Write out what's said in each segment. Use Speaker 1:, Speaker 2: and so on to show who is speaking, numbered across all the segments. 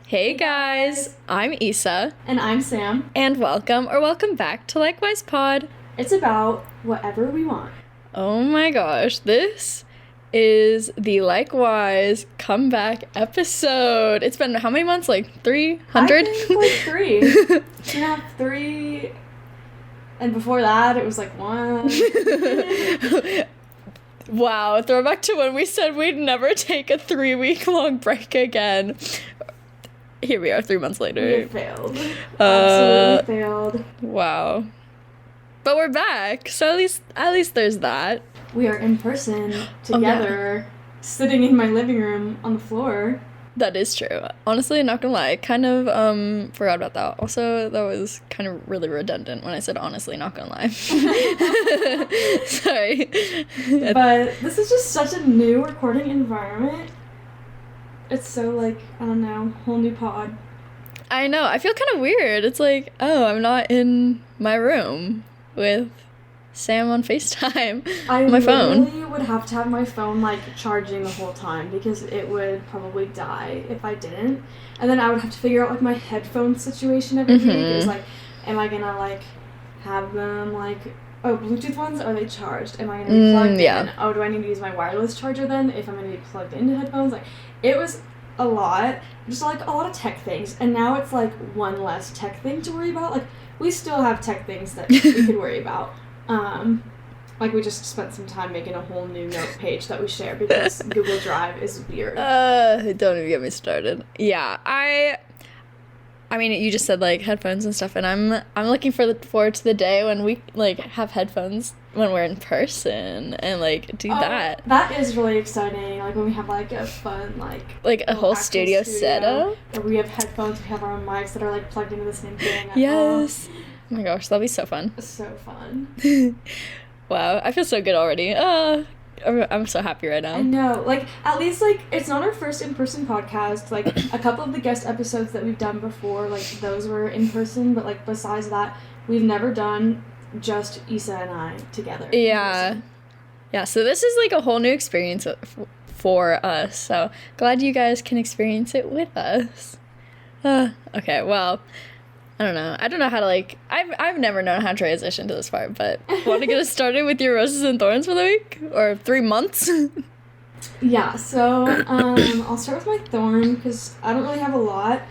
Speaker 1: Hey guys, I'm Issa.
Speaker 2: And I'm Sam.
Speaker 1: And welcome back to Likewise Pod.
Speaker 2: It's about whatever we want.
Speaker 1: Oh my gosh, this is the Likewise comeback episode. It's been how many months? Like 300?
Speaker 2: I think like 3. 2.5, 3. And before that, it was like 1.
Speaker 1: Wow, throwback to when we said we'd never take a 3-week-long break again. Here we are 3 months later.
Speaker 2: We have failed. Absolutely failed.
Speaker 1: Wow. But we're back, so at least there's that.
Speaker 2: We are in person together, sitting in my living room on the floor.
Speaker 1: That is true. Honestly, not gonna lie, kind of forgot about that. Also, that was kind of really redundant when I said honestly, not gonna lie. Sorry.
Speaker 2: But this is just such a new recording environment. It's so like, I don't know, whole new pod.
Speaker 1: I know, I feel kind of weird. It's like, oh, I'm not in my room with Sam on FaceTime on my phone.
Speaker 2: I literally would have to have my phone like charging the whole time because it would probably die if I didn't. And then I would have to figure out like my headphone situation every week. It's like, am I gonna like have them like, oh, Bluetooth ones, are they charged? Am I gonna be plugged in? Oh, do I need to use my wireless charger then if I'm gonna be plugged into headphones? Like, it was a lot, just like a lot of tech things. And now it's like one less tech thing to worry about. Like, we still have tech things that we could worry about. Like we just spent some time making a whole new note page that we share because Google Drive is weird.
Speaker 1: Don't even get me started. Yeah, I mean, you just said like headphones and stuff, and I'm looking forward to the day when we like have headphones when we're in person and like do that.
Speaker 2: That is really exciting. Like when we have like a fun like
Speaker 1: a whole studio setup.
Speaker 2: Where we have headphones, we have our own mics that are like plugged into the same thing.
Speaker 1: Yes. Oh my gosh, that'll be so fun.
Speaker 2: So fun.
Speaker 1: Wow, I feel so good already. I'm so happy right now.
Speaker 2: I know. Like, at least, like, it's not our first in-person podcast. Like, a couple of the guest episodes that we've done before, like, those were in person. But, like, besides that, we've never done just Issa and I together.
Speaker 1: Yeah. Yeah, so this is, like, a whole new experience for us. So, glad you guys can experience it with us. Okay, well, I don't know how to, like, I've never known how to transition to this part, but want to get us started with your roses and thorns for the week? Or 3 months?
Speaker 2: Yeah, so, I'll start with my thorn, because I don't really have a lot.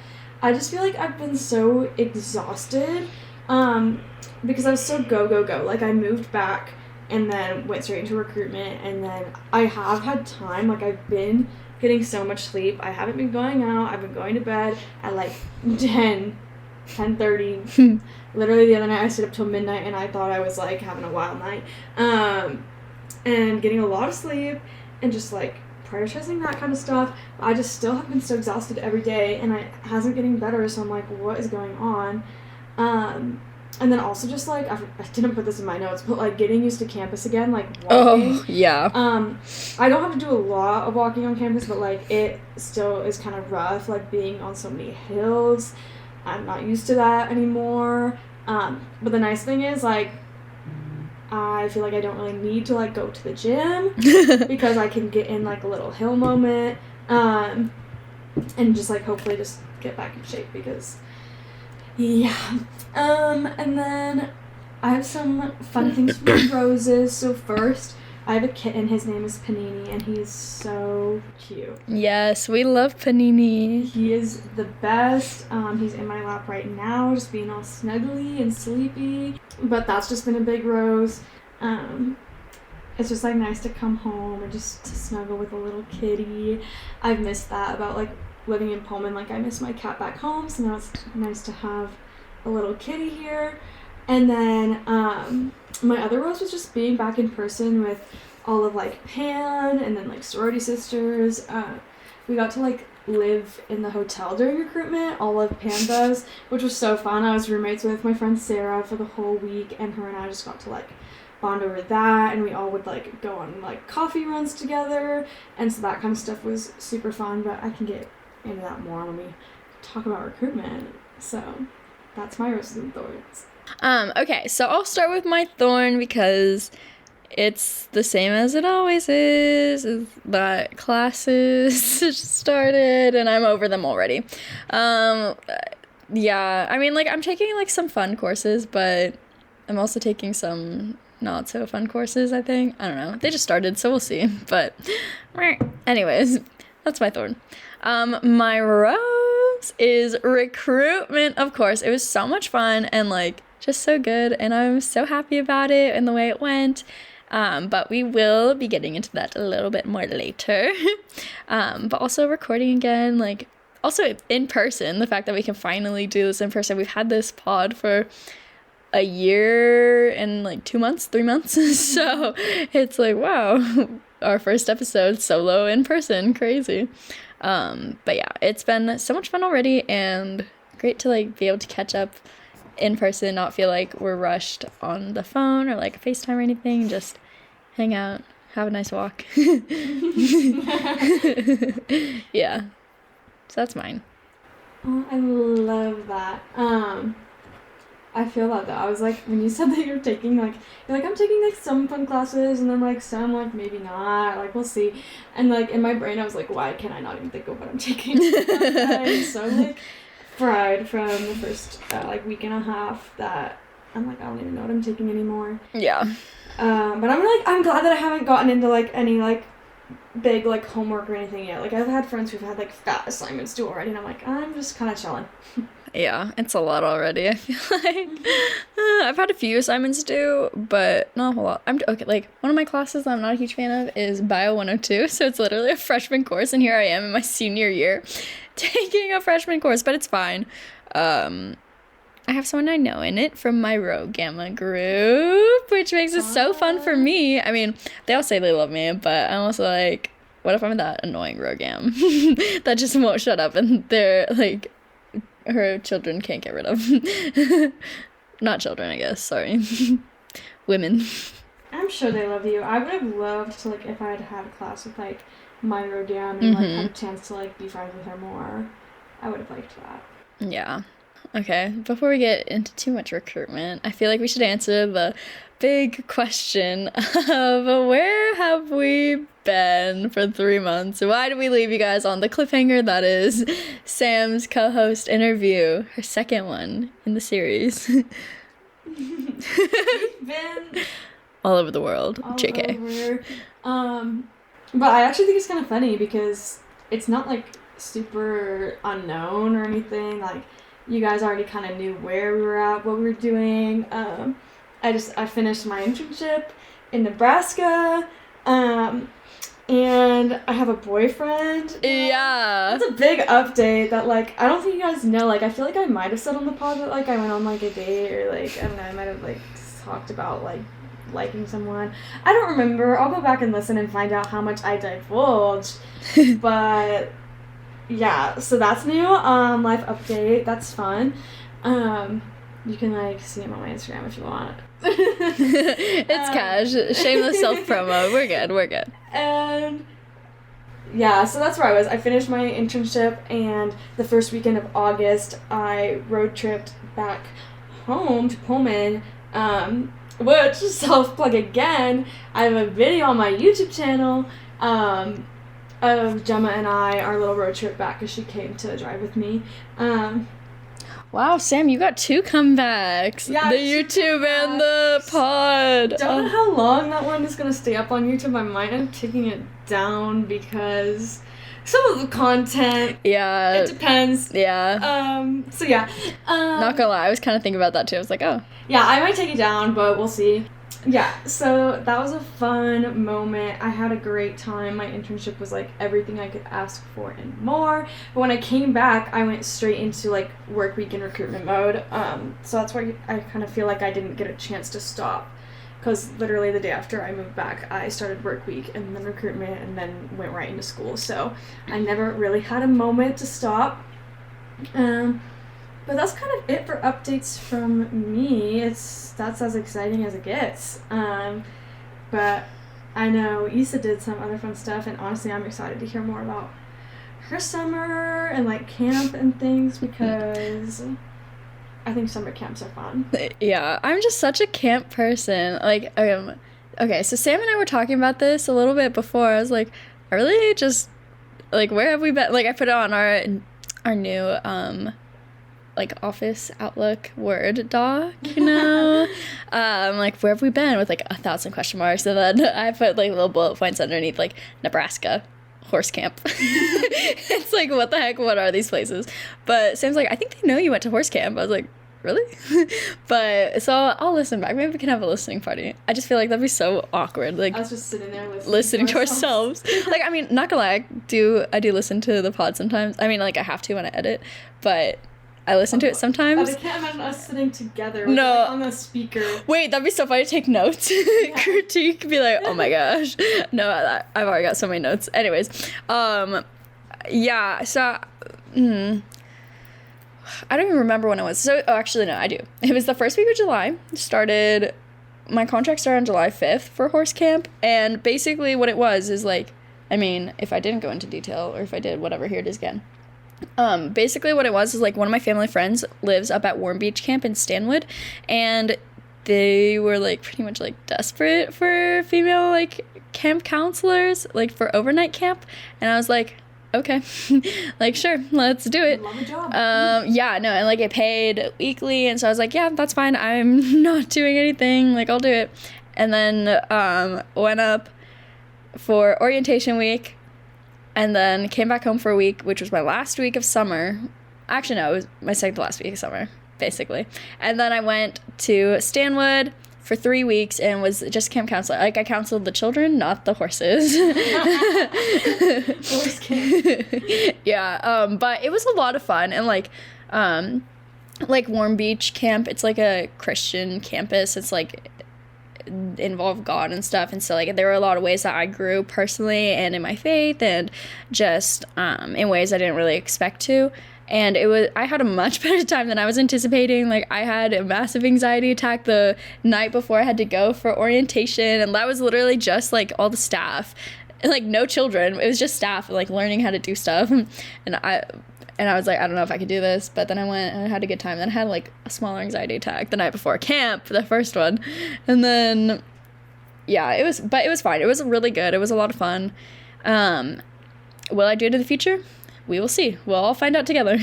Speaker 2: I just feel like I've been so exhausted, because I was so go. Like, I moved back, and then went straight into recruitment, and then I have had time, like, I've been getting so much sleep. I haven't been going out. I've been going to bed at, like, 10:30. Literally the other night I stayed up till midnight and I thought I was like having a wild night. And getting a lot of sleep and just like prioritizing that kind of stuff. I just still have been so exhausted every day and it hasn't getting better, so I'm like, what is going on? And then also just like, I didn't put this in my notes, but like getting used to campus again, like walking.
Speaker 1: Oh, yeah.
Speaker 2: I don't have to do a lot of walking on campus, but like it still is kind of rough, like being on so many hills. I'm not used to that anymore. But the nice thing is, like, I feel like I don't really need to, like, go to the gym because I can get in, like, a little hill moment and just, like, hopefully just get back in shape because, yeah. And then I have some fun things for roses. So first, I have a kitten. His name is Panini, and he's so cute.
Speaker 1: Yes, we love Panini.
Speaker 2: He is the best. He's in my lap right now, just being all snuggly and sleepy. But that's just been a big rose. It's just, like, nice to come home and just to snuggle with a little kitty. I've missed that about, like, living in Pullman. Like, I miss my cat back home, so now it's nice to have a little kitty here. And then, my other rose was just being back in person with all of, like, Pan and then, like, sorority sisters. We got to, like, live in the hotel during recruitment, all of Pandas, which was so fun. I was roommates with my friend Sarah for the whole week, and her and I just got to, like, bond over that, and we all would, like, go on, like, coffee runs together, and so that kind of stuff was super fun, but I can get into that more when we talk about recruitment. So, that's my roses and thorns.
Speaker 1: Okay, so I'll start with my thorn because It's the same as it always is that classes started and I'm over them already. Yeah, I mean, like, I'm taking, like, some fun courses, but I'm also taking some not so fun courses, I think. I don't know. They just started, so we'll see. But, anyways, that's my thorn. My rose is recruitment, of course. It was so much fun and, like, just so good, and I'm so happy about it and the way it went. But we will be getting into that a little bit more later. But also recording again, like, also in person, the fact that we can finally do this in person. We've had this pod for a year and like 2 months, 3 months. So it's like, wow, our first episode solo in person, crazy. But yeah, it's been so much fun already and great to like be able to catch up in person, not feel like we're rushed on the phone or like FaceTime or anything, just hang out, have a nice walk. Yeah. So that's mine.
Speaker 2: Oh, I love that. I feel that though. I was like, when you said that you're like, I'm taking like some fun classes and then like some like maybe not, like we'll see. And like in my brain I was like, why can I not even think of what I'm taking? I'm so like fried from the first like week and a half that I'm like, I don't even know what I'm taking anymore.
Speaker 1: Yeah.
Speaker 2: But I'm glad that I haven't gotten into like any like big like homework or anything yet. Like I've had friends who've had like fat assignments due already, and I'm like, I'm just kind of chilling.
Speaker 1: Yeah, it's a lot already, I feel like. I've had a few assignments due, but not a whole lot. Okay, like, one of my classes I'm not a huge fan of is Bio 102, so it's literally a freshman course, and here I am in my senior year taking a freshman course, but it's fine. I have someone I know in it from my Rho Gamma group, which makes it so fun for me. I mean, they all say they love me, but I'm also like, what if I'm that annoying Rho Gam that just won't shut up and they're like, her children can't get rid of. Not children, I guess, sorry. Women.
Speaker 2: I'm sure they love you. I would have loved to, like, if I had had a class with, like, my Rho Gam and, like, had a chance to, like, be friends with her more. I would have liked that.
Speaker 1: Yeah. Okay, before we get into too much recruitment, I feel like we should answer the big question of where have we been for 3 months? Why did we leave you guys on the cliffhanger that is Sam's co-host interview, her second one in the series?
Speaker 2: We've been
Speaker 1: all over the world.
Speaker 2: all
Speaker 1: JK.
Speaker 2: over. But I actually think it's kind of funny because it's not like super unknown or anything. Like, you guys already kind of knew where we were at, what we were doing. I finished my internship in Nebraska, and I have a boyfriend.
Speaker 1: Yeah.
Speaker 2: That's a big update that, like, I don't think you guys know. Like, I feel like I might have said on the pod that, like, I went on, like, a date or, like, I don't know, I might have, like, talked about, like, liking someone. I don't remember. I'll go back and listen and find out how much I divulged. But yeah, so that's new. Life update. That's fun. You can like see him on my Instagram if you want.
Speaker 1: It's cash. Shameless self promo. We're good.
Speaker 2: And yeah, so that's where I was. I finished my internship, and the first weekend of August, I road tripped back home to Pullman. Which, self-plug again, I have a video on my YouTube channel of Gemma and I, our little road trip back, because she came to drive with me.
Speaker 1: Wow, Sam, you got 2 comebacks.
Speaker 2: Yeah,
Speaker 1: the YouTube and the pod.
Speaker 2: Don't know how long that one is going to stay up on YouTube. I might end up taking it down because some of the content. Yeah. It depends.
Speaker 1: Yeah.
Speaker 2: So yeah.
Speaker 1: Not gonna lie, I was kind of thinking about that too. I was like, oh.
Speaker 2: Yeah, I might take it down, but we'll see. Yeah, so that was a fun moment. I had a great time. My internship was like everything I could ask for and more. But when I came back, I went straight into like work week and recruitment mode. So that's why I kind of feel like I didn't get a chance to stop. Because literally the day after I moved back, I started work week and then recruitment and then went right into school. So I never really had a moment to stop. But that's kind of it for updates from me. That's as exciting as it gets. But I know Issa did some other fun stuff, and honestly, I'm excited to hear more about her summer and like camp and things because I think summer camps are fun.
Speaker 1: Yeah, I'm just such a camp person. Like, okay, so Sam and I were talking about this a little bit before. I was like, I really just, like, where have we been? Like, I put it on our new, like, Office Outlook Word doc, you know? Like, where have we been? With, like, 1,000 question marks. And then I put, like, little bullet points underneath, like, Nebraska. Horse camp. It's like, what the heck? What are these places? But Sam's like, I think they know you went to horse camp. I was like, really? But so I'll listen back. Maybe we can have a listening party. I just feel like that'd be so awkward. Like,
Speaker 2: I was just sitting there
Speaker 1: listening to ourselves. Like, I mean, not gonna lie, I do listen to the pod sometimes. I mean, like, I have to when I edit, but I listen to it sometimes.
Speaker 2: I can't imagine us sitting together with,
Speaker 1: no,
Speaker 2: like, on the speaker.
Speaker 1: Wait, that'd be so funny to take notes. Yeah. Critique, be like, oh my gosh. No, I've already got so many notes. Anyways, yeah, so, I don't even remember when it was. So, actually, no, I do. It was the first week of July. My contract started on July 5th for horse camp, and basically what it was is, like, I mean, if I didn't go into detail, or if I did, whatever, here it is again. Basically what it was is, like, one of my family friends lives up at Warm Beach Camp in Stanwood, and they were, like, pretty much, like, desperate for female, like, camp counselors, like, for overnight camp, and I was like, okay, like, sure, let's do it.
Speaker 2: Love a job.
Speaker 1: Yeah, no, and, like, it paid weekly, and so I was like, yeah, that's fine, I'm not doing anything, like, I'll do it, and then, went up for orientation week, and then came back home for a week, which was my last week of summer. Actually, no, it was my second to last week of summer, basically. And then I went to Stanwood for 3 weeks and was just camp counselor. Like, I counseled the children, not the horses.
Speaker 2: Horse camp.
Speaker 1: Yeah, but it was a lot of fun. And, like Warm Beach Camp, it's like a Christian campus. It's, like, involve God and stuff, and so, like, there were a lot of ways that I grew personally and in my faith, and just in ways I didn't really expect to, and I had a much better time than I was anticipating. Like, I had a massive anxiety attack the night before I had to go for orientation, and that was literally just, like, all the staff, and, like, no children. It was just staff, like, learning how to do stuff, and I was like, I don't know if I could do this, but then I went and I had a good time. Then I had, like, a smaller anxiety attack the night before camp, the first one. And then, yeah, it was fine. It was really good. It was a lot of fun. Will I do it in the future? We will see. We'll all find out together.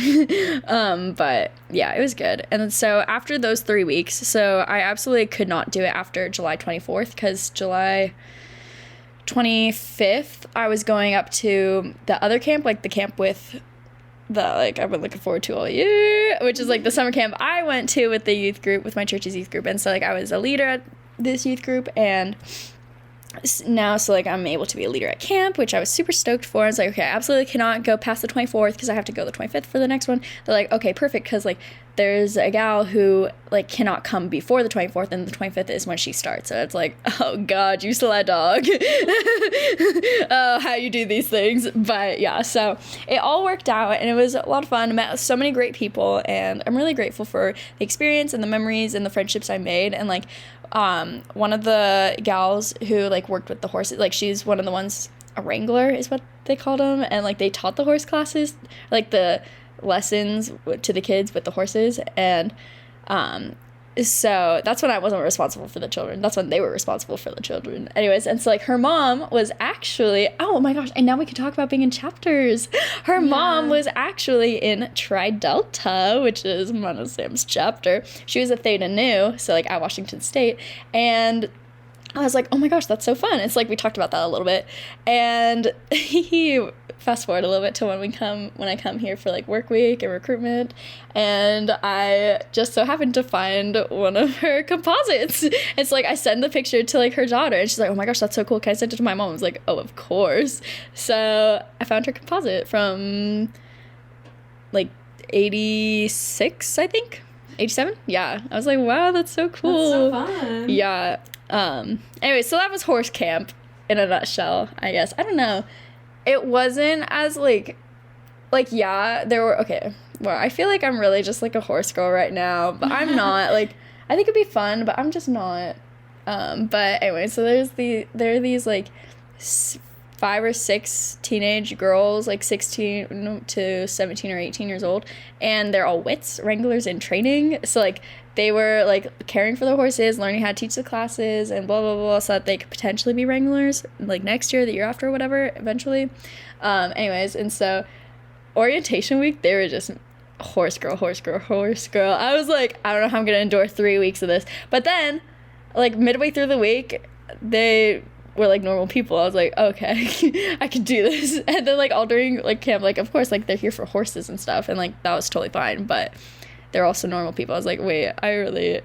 Speaker 1: But yeah, it was good. And so after those 3 weeks, so I absolutely could not do it after July 24th, because July 25th, I was going up to the other camp, like the camp with that, like, I've been looking forward to all year, which is, like, the summer camp I went to with the youth group, with my church's youth group. And so, like, I was a leader at this youth group, and now, so, like, I'm able to be a leader at camp, which I was super stoked for. I was like, okay, I absolutely cannot go past the 24th because I have to go the 25th for the next one. They're like, okay, perfect, because, like, there's a gal who, like, cannot come before the 24th, and the 25th is when she starts. So it's like, oh god, you sled dog. Oh, how you do these things. But yeah, so it all worked out, and it was a lot of fun. I met so many great people, and I'm really grateful for the experience and the memories and the friendships I made. And, like, one of the gals who, like, worked with the horses, like, she's one of the ones, a wrangler is what they called them, and, like, they taught the horse classes, like, the lessons to the kids with the horses. And so that's when I wasn't responsible for the children. That's when they were responsible for the children. Anyways, and so, like, her mom was actually, oh my gosh, and now we can talk about being in chapters. Her mom was actually in Tri Delta, which is Mona Sam's chapter. She was a Theta Nu, so, like, at Washington State, and I was like, oh my gosh, that's so fun. It's like, we talked about that a little bit, and fast forward a little bit to when I come here for, like, work week and recruitment, and I just so happened to find one of her composites. It's like, I send the picture to, like, her daughter, and she's like, oh my gosh, that's so cool, can I send it to my mom? I was like, oh, of course. So I found her composite from, like, 86, I think. 87? Yeah. I was like, wow, that's so cool.
Speaker 2: That's so fun.
Speaker 1: Yeah. Anyway, so that was horse camp in a nutshell, I guess. I don't know. It wasn't as, like, yeah, there were, okay, well, I feel like I'm really just, like, a horse girl right now, but I'm not. Like, I think it'd be fun, but I'm just not. But anyway, so there are these, like, 5 or 6 teenage girls, like 16 to 17 or 18 years old, and they're all wits, wranglers in training. So, like, they were like caring for the horses, learning how to teach the classes, and blah blah blah, so that they could potentially be wranglers like next year, the year after, whatever, eventually. Anyways, and so orientation week, they were just horse girl. I was like, I don't know how I'm gonna endure 3 weeks of this. But then, like midway through the week, they were like normal people. I was like, okay, I can do this. And then like all during like camp, like of course like they're here for horses and stuff, and like that was totally fine, but they're also normal people. I was like, wait,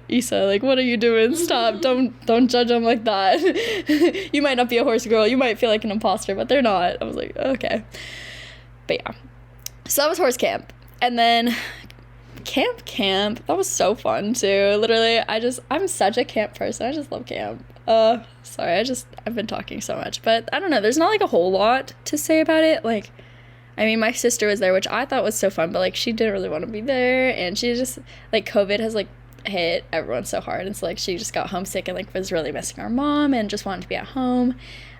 Speaker 1: Issa, like what are you doing? Stop. Don't judge them like that. You might not be a horse girl, you might feel like an imposter, but they're not. I was like, okay. But yeah, so that was horse camp. And then camp, that was so fun too. Literally, I'm such a camp person. I just love camp. Sorry, I've been talking so much, but I don't know, there's not like a whole lot to say about it. Like, I mean, my sister was there, which I thought was so fun, but like she didn't really want to be there, and she just like COVID has like hit everyone so hard, and so like she just got homesick and like was really missing our mom and just wanted to be at home.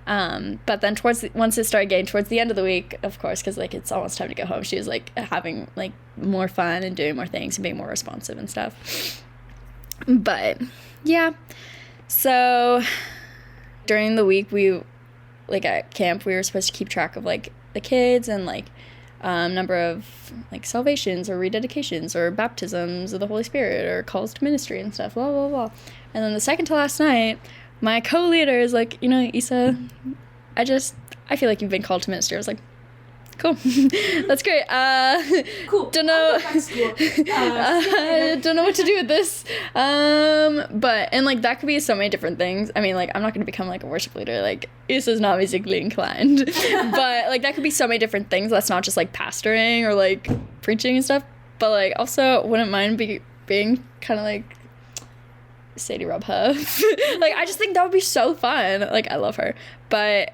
Speaker 1: But then once it started getting towards the end of the week, of course, because like it's almost time to go home, she was like having like more fun and doing more things and being more responsive and stuff. But yeah, so during the week, we like at camp, we were supposed to keep track of like the kids and like number of like salvations or rededications or baptisms of the Holy Spirit or calls to ministry and stuff, blah blah blah. And then the second to last night, my co-leader is like, you know, Issa, I feel like you've been called to ministry. I was like, cool. That's great.
Speaker 2: Cool.
Speaker 1: Don't know. Don't know what to do with this. But, and like, that could be so many different things. I mean, like, I'm not going to become like a worship leader. Like, Issa's not musically inclined. But like, that could be so many different things. That's not just like pastoring or like preaching and stuff. But like, also wouldn't mind being kind of like Sadie Rob Huff. Like, I just think that would be so fun. Like, I love her. But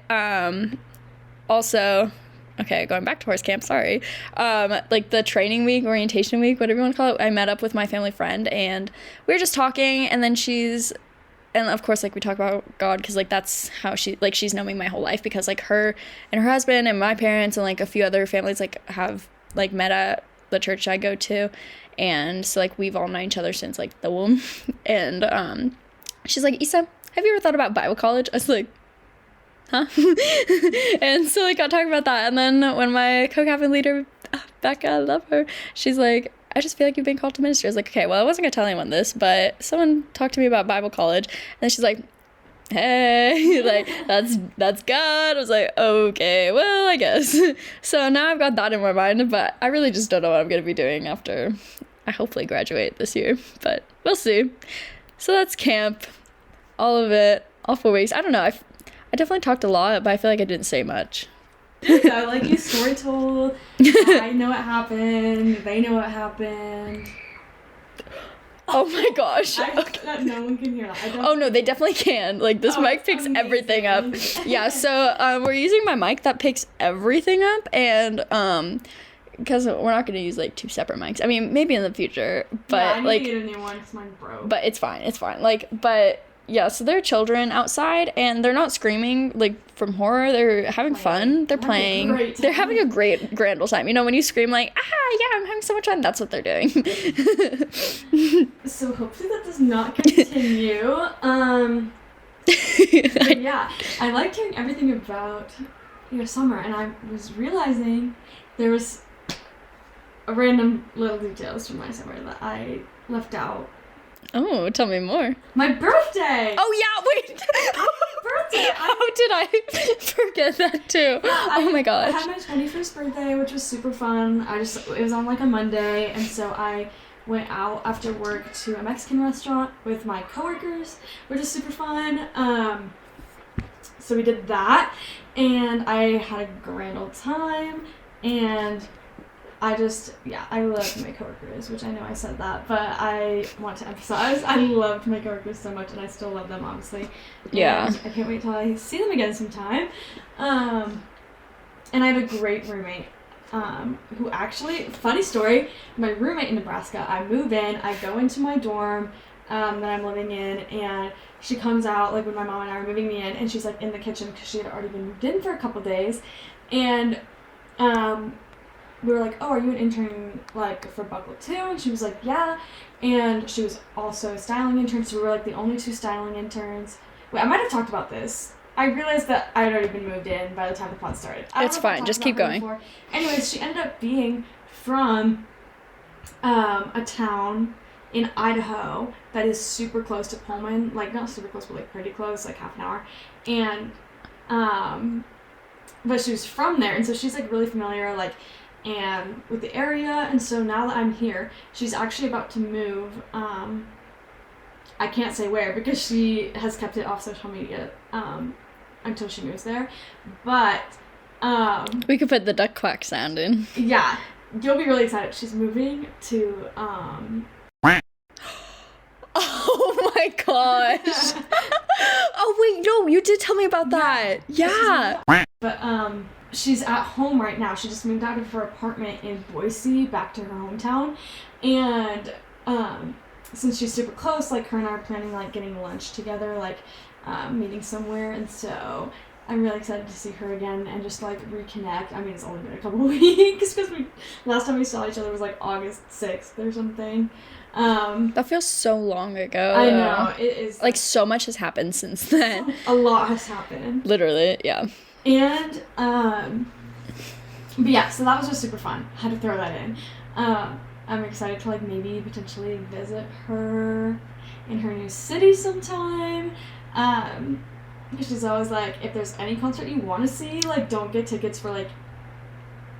Speaker 1: also, okay, going back to horse camp, sorry. Like the training week, orientation week, whatever you want to call it, I met up with my family friend and we were just talking, and then and of course, like, we talk about God because like that's how she's known me my whole life, because like her and her husband and my parents and like a few other families like have like met at the church I go to. And so, like, we've all known each other since, like, the womb. And she's like, Issa, have you ever thought about Bible college? I was like, huh? And so, like, got talking about that. And then when my co-captain leader, Becca, I love her, she's like, I just feel like you've been called to ministry. I was like, okay, well, I wasn't going to tell anyone this, but someone talked to me about Bible college. And then she's like, hey, like, that's God. I was like, okay, well, I guess. So now I've got that in my mind, but I really just don't know what I'm going to be doing after I hopefully graduate this year, but we'll see. So that's camp, all of it, all 4 weeks. I don't know, I definitely talked a lot, but I feel like I didn't say much.
Speaker 2: Yeah, like, you story told. I know what happened. They know what happened.
Speaker 1: Oh my gosh.
Speaker 2: Okay. No one can hear that.
Speaker 1: Oh no, they definitely can. Like, this mic picks everything up. Yeah, so we're using my mic that picks everything up, and because we're not going to use like 2 separate mics. I mean, maybe in the future, but
Speaker 2: yeah, I need
Speaker 1: like,
Speaker 2: to get a new one because mine broke.
Speaker 1: But it's fine. Like, but yeah, so there are children outside, and they're not screaming like from horror. They're having fun. They're playing. They're having a grand old time. You know, when you scream like, yeah, I'm having so much fun, that's what they're doing.
Speaker 2: So hopefully that does not continue. But yeah, I liked hearing everything about your summer, and I was realizing there was a random little details from my summer that I left out.
Speaker 1: Oh, tell me more.
Speaker 2: My birthday!
Speaker 1: Oh, yeah, wait!
Speaker 2: Birthday!
Speaker 1: How did I forget that, too?
Speaker 2: Yeah,
Speaker 1: oh, my gosh.
Speaker 2: I had my 21st birthday, which was super fun. It was on, like, a Monday, and so I went out after work to a Mexican restaurant with my coworkers, which is super fun. So we did that, and I had a grand old time, and I loved my coworkers, which I know I said that, but I want to emphasize, I loved my coworkers so much, and I still love them, obviously.
Speaker 1: Yeah.
Speaker 2: And I can't wait till I see them again sometime. And I had a great roommate, who actually, funny story, my roommate in Nebraska, I move in, I go into my dorm that I'm living in, and she comes out, like, when my mom and I are moving me in, and she's, like, in the kitchen, because she had already been moved in for a couple days, and, we were like, oh, are you an intern, like, for Buckle too? And she was like, yeah. And she was also a styling intern, so we were, like, the only 2 styling interns. Wait, I might have talked about this. I realized that I had already been moved in by the time the pod started.
Speaker 1: It's fine. Just keep going.
Speaker 2: Before. Anyways, she ended up being from a town in Idaho that is super close to Pullman. Like, not super close, but, like, pretty close, like, half an hour. And, but she was from there, and so she's, like, really familiar, like, and with the area. And so now that I'm here, she's actually about to move, I can't say where because she has kept it off social media, until she moves there. But,
Speaker 1: we could put the duck quack sound in.
Speaker 2: Yeah. You'll be really excited. She's moving to,
Speaker 1: Oh my gosh. Oh wait, no, you did tell me about that. Yeah.
Speaker 2: But she's at home right now. She just moved out of her apartment in Boise back to her hometown. And since she's super close, like, her and I are planning, like, getting lunch together, like, meeting somewhere. And so I'm really excited to see her again and just, like, reconnect. I mean, it's only been a couple of weeks because last time we saw each other was, like, August 6th or something.
Speaker 1: That feels so long ago.
Speaker 2: I know, it is.
Speaker 1: Like, so much has happened since then.
Speaker 2: A lot has happened.
Speaker 1: Literally, yeah.
Speaker 2: And, but yeah, so that was just super fun. Had to throw that in. I'm excited to, like, maybe potentially visit her in her new city sometime. She's always like, if there's any concert you want to see, like, don't get tickets for, like,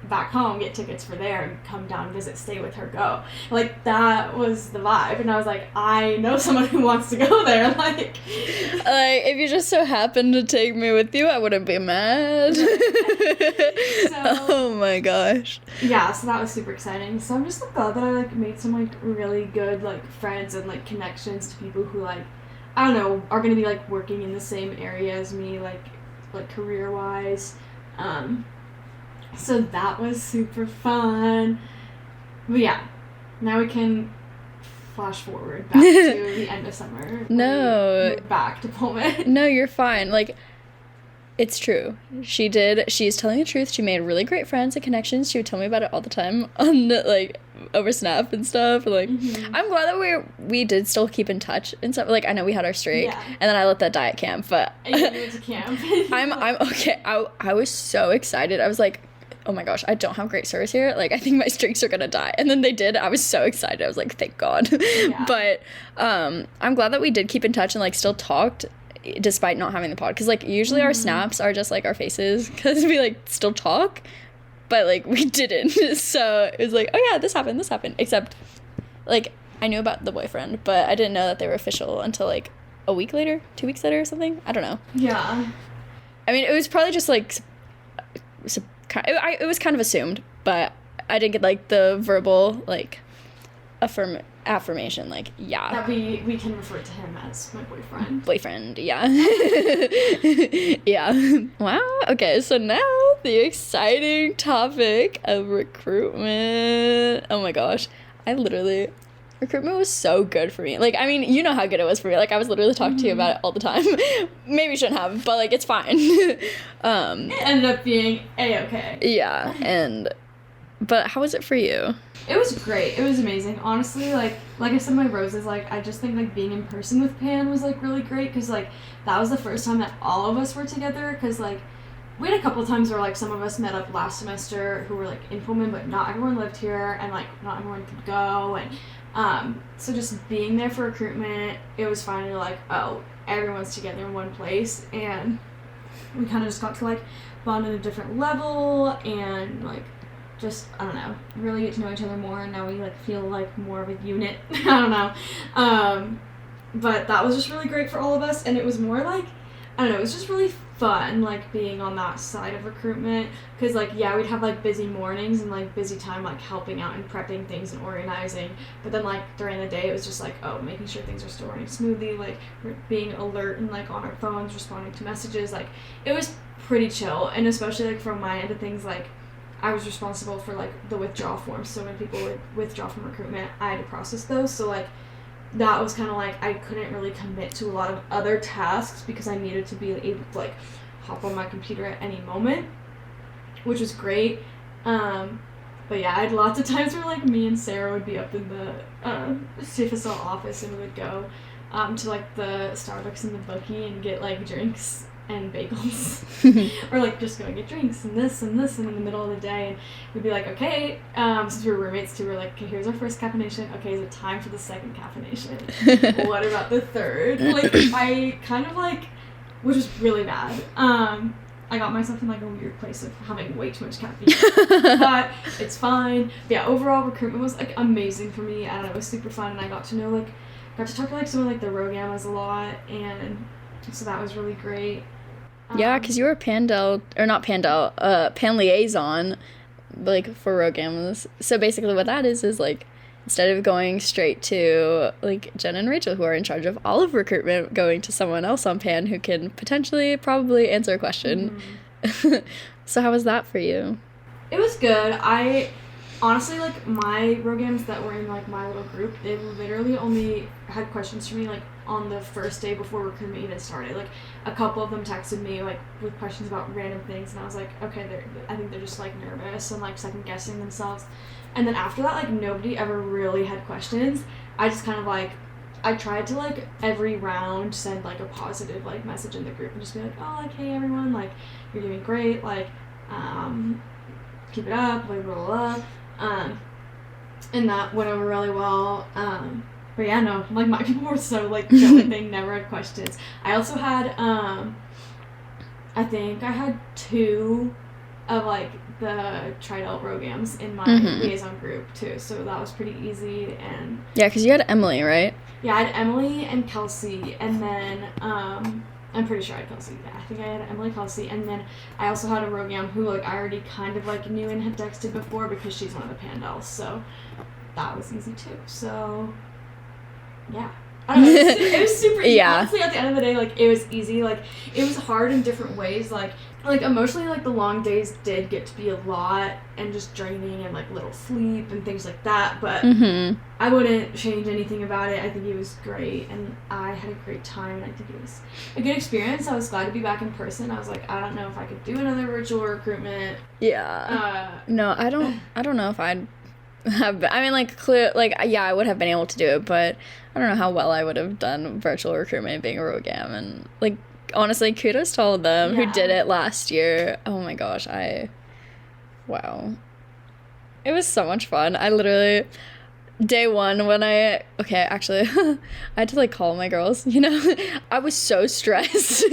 Speaker 2: back home, get tickets for there and come down, visit, stay with her, go. Like, that was the vibe. And I was like, I know someone who wants to go there. Like,
Speaker 1: if you just so happened to take me with you, I wouldn't be mad. Oh my gosh.
Speaker 2: Yeah, so that was super exciting. So I'm just, like, glad that I, like, made some, like, really good, like, friends and, like, connections to people who, like, I don't know, are gonna be, like, working in the same area as me, like career-wise. So that was super fun. But yeah, now we can flash forward back to the end of summer.
Speaker 1: No.
Speaker 2: Back to Pullman.
Speaker 1: No, you're fine. Like, it's true. She's telling the truth. She made really great friends and connections. She would tell me about it all the time on, like, over Snap and stuff. Like, I'm glad that we did still keep in touch and stuff. Like, I know we had our streak, and then I let that die at camp, but
Speaker 2: And you went to camp.
Speaker 1: I'm okay. I was so excited. I was like, oh my gosh, I don't have great service here. Like, I think my streaks are gonna die. And then they did. I was so excited. I was like, thank God. Yeah. But I'm glad that we did keep in touch and, like, still talked despite not having the pod. Because, like, usually our snaps are just, like, our faces because we, like, still talk. But, like, we didn't. So it was like, oh yeah, this happened. Except, like, I knew about the boyfriend, but I didn't know that they were official until, like, a week later, 2 weeks later or something. I don't know.
Speaker 2: Yeah.
Speaker 1: I mean, it was probably just, like, it was kind of assumed, but I didn't get, like, the verbal, like, affirmation, like, yeah.
Speaker 2: That we can refer to him as my boyfriend.
Speaker 1: Yeah. Yeah. Wow. Okay, so now the exciting topic of recruitment. Oh my gosh. Recruitment was so good for me. Like, I mean, you know how good it was for me. Like, I was literally talking to you about it all the time. Maybe shouldn't have, but, like, it's fine.
Speaker 2: It ended up being A-okay.
Speaker 1: Yeah, but how was it for you?
Speaker 2: It was great. It was amazing. Honestly, like I said, my roses, like, I just think, like, being in person with Pan was, like, really great because, like, that was the first time that all of us were together because, like, we had a couple of times where, like, some of us met up last semester who were, like, in Pullman, but not everyone lived here and, like, not everyone could go. And so just being there for recruitment, it was finally like, oh, everyone's together in one place. And we kind of just got to, like, bond at a different level and, like, just, I don't know, really get to know each other more. And now we, like, feel like more of a unit. I don't know. But that was just really great for all of us. And it was more like, I don't know, it was just really fun, like, being on that side of recruitment. Because, like, yeah, we'd have, like, busy mornings and, like, busy time, like, helping out and prepping things and organizing. But then, like, during the day, it was just, like, oh, making sure things are still running smoothly, like, being alert and, like, on our phones, responding to messages. Like, it was pretty chill. And especially, like, from my end of things, like, I was responsible for, like, the withdrawal forms. So when people would withdraw from recruitment, I had to process those. So, like, that was kind of like I couldn't really commit to a lot of other tasks because I needed to be able to, like, hop on my computer at any moment, which was great. But yeah, I had lots of times where like me and Sarah would be up in the CFSL office and we would go to like the Starbucks and the Bookie and get like drinks and bagels or like just go and get drinks and this and this and in the middle of the day, and we'd be like, okay, since we were roommates too, we're like, okay, here's our first caffeination. Okay, is it time for the second caffeination? What about the third? Like I kind of like, which was really bad. I got myself in like a weird place of having way too much caffeine, but it's fine. But yeah, overall recruitment was like amazing for me, and it was super fun, and I got to talk to like some of like the Rogamas a lot, and so that was really great.
Speaker 1: Yeah, because you were Pan liaison, like, for Rogamas. So basically what that is like, instead of going straight to, like, Jen and Rachel, who are in charge of all of recruitment, going to someone else on Pan who can probably answer a question. Mm-hmm. So how was that for you?
Speaker 2: It was good. I honestly, like, my Rogams that were in, like, my little group, they literally only had questions for me, like, on the first day before recruitment even started. Like, a couple of them texted me, like, with questions about random things, and I was like, okay, I think they're just, like, nervous and, like, second-guessing themselves. And then after that, like, nobody ever really had questions. I just kind of, like, I tried to, like, every round send, like, a positive, like, message in the group and just be like, oh, like, hey, everyone, like, you're doing great, like, keep it up, like, blah, blah, blah. And that went over really well. But yeah, no, like, my people were so, like, chill, they never had questions. I also had, I think I had 2 of, like, the Tridelt Rogams in my liaison group, too, so that was pretty easy. And
Speaker 1: yeah, because you had Emily, right?
Speaker 2: Yeah, I had Emily and Kelsey, and then, I'm pretty sure I had Kelsey. Yeah, I think I had Emily, Kelsey, and then I also had a Rogam who, like, I already kind of, like, knew and had texted before because she's one of the Pandels, so that was easy, too. So yeah. I don't know, it was super easy. Yeah. Honestly, at the end of the day, like, it was easy. Like, it was hard in different ways. Like emotionally, like, the long days did get to be a lot and just draining and, like, little sleep and things like that. But I wouldn't change anything about it. I think it was great, and I had a great time, and I think it was a good experience. I was glad to be back in person. I was like, I don't know if I could do another virtual recruitment.
Speaker 1: Yeah. No, I don't know if I'd have been, I mean, like, clear, like, yeah, I would have been able to do it, but I don't know how well I would have done virtual recruitment being a Rogam. And, like, honestly, kudos to all of them who did it last year. Oh my gosh, wow. It was so much fun. I literally, day one when actually, I had to, like, call my girls, you know? I was so stressed.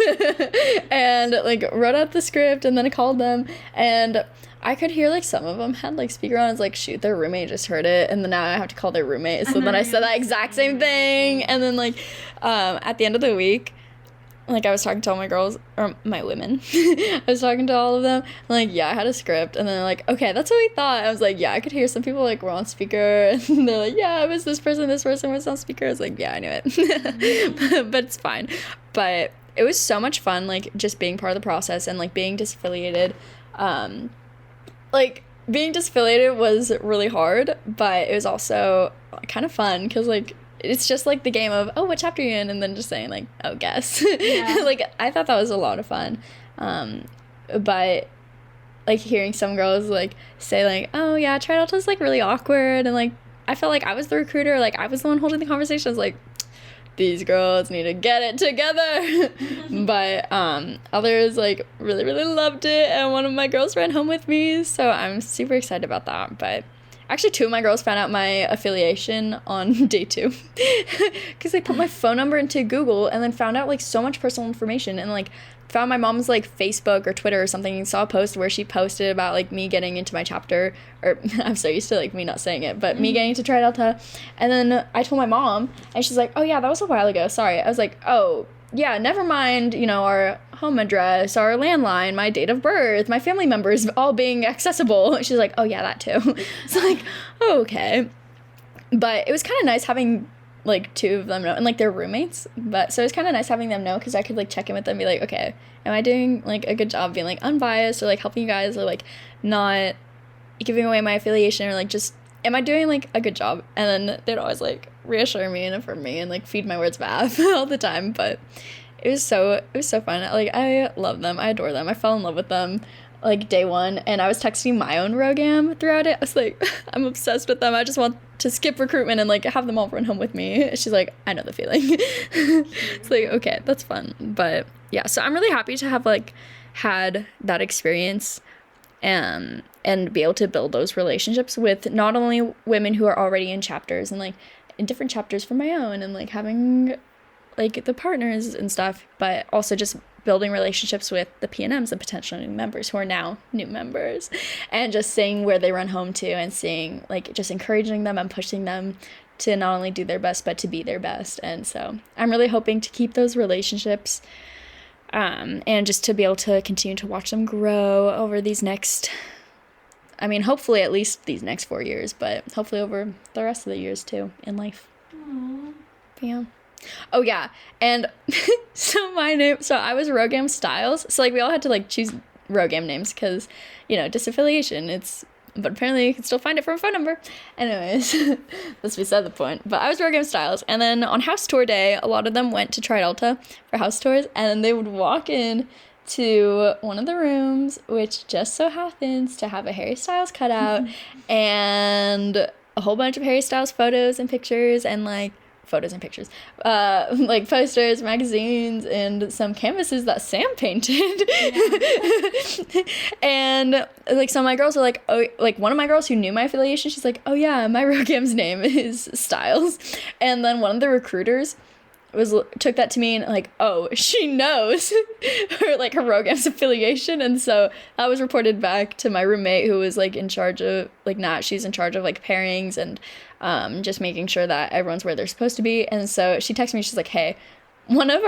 Speaker 1: And, like, wrote out the script, and then I called them, and I could hear, like, some of them had, like, speaker on. It's like, shoot, their roommate just heard it, and then now I have to call their roommate. So then I said that exact same thing, and then, like, at the end of the week, like, I was talking to all my girls, or my women, I was talking to all of them, and, like, yeah, I had a script, and then they're like, okay, that's what we thought. I was like, yeah, I could hear some people, like, were on speaker, and they're like, yeah, it was this person was on speaker. I was like, yeah, I knew it. But it's fine. But it was so much fun, like, just being part of the process, and, like, being disaffiliated. Like, being disaffiliated was really hard, but it was also kind of fun, because, like, it's just, like, the game of, oh, what chapter are you in? And then just saying, like, oh, guess. Yeah. Like, I thought that was a lot of fun. But, like, hearing some girls, like, say, like, oh, yeah, Tridelt is, like, really awkward, and, like, I felt like I was the recruiter, like, I was the one holding the conversation. I was like, these girls need to get it together. But others, like, really, really loved it, and one of my girls ran home with me, so I'm super excited about that. But actually, 2 of my girls found out my affiliation on day 2 because they put my phone number into Google and then found out, like, so much personal information, and, like, found my mom's, like, Facebook or Twitter or something, and saw a post where she posted about, like, me getting into my chapter, or I'm so used to, like, me not saying it, but me getting into Tri Delta. And then I told my mom, and she's like, oh yeah, that was a while ago, sorry. I was like, oh yeah, never mind, you know, our home address, our landline, my date of birth, my family members all being accessible. She's like, oh yeah, that too. So, like, oh, okay. But it was kind of nice having, like, 2 of them know, and, like, they're roommates, but so it was kind of nice having them know, because I could, like, check in with them and be like, okay, am I doing, like, a good job being, like, unbiased, or, like, helping you guys, or, like, not giving away my affiliation, or, like, just, am I doing, like, a good job? And then they'd always, like, reassure me and affirm me and, like, feed my words back all the time. But it was so fun. Like, I love them, I adore them, I fell in love with them. like day one, and I was texting my own Rogam throughout it. I was like, I'm obsessed with them. I just want to skip recruitment and like have them all run home with me. She's like, I know the feeling. It's like, okay, that's fun. But yeah, so I'm really happy to have like had that experience and be able to build those relationships with not only women who are already in chapters and like in different chapters from my own, and like having like the partners and stuff, but also just building relationships with the PNMs and potential new members who are now new members, and just seeing where they run home to, and seeing like just encouraging them and pushing them to not only do their best but to be their best. And so I'm really hoping to keep those relationships, and just to be able to continue to watch them grow over these next, I mean, hopefully at least these next 4 years, but hopefully over the rest of the years too in life.
Speaker 2: Aww.
Speaker 1: Yeah. Oh yeah, and so I was Rogam Styles, so like we all had to like choose Rogam names because, you know, disaffiliation, but apparently you can still find it from a phone number. Anyways, that's beside the point. But I was Rogam Styles, and then on house tour day, a lot of them went to Tri Delta for house tours, and then they would walk in to one of the rooms, which just so happens to have a Harry Styles cutout and a whole bunch of Harry Styles photos and pictures, and like like posters, magazines, and some canvases that Sam painted. Yeah. And like some of my girls were like, oh, like one of my girls who knew my affiliation, she's like, oh yeah, my Rogam's name is Styles. And then one of the recruiters took that to mean like, oh, she knows her Rogam's affiliation. And so that was reported back to my roommate, who was like in charge of like she's in charge of like pairings and just making sure that everyone's where they're supposed to be. And so she texted me, she's like, hey, one of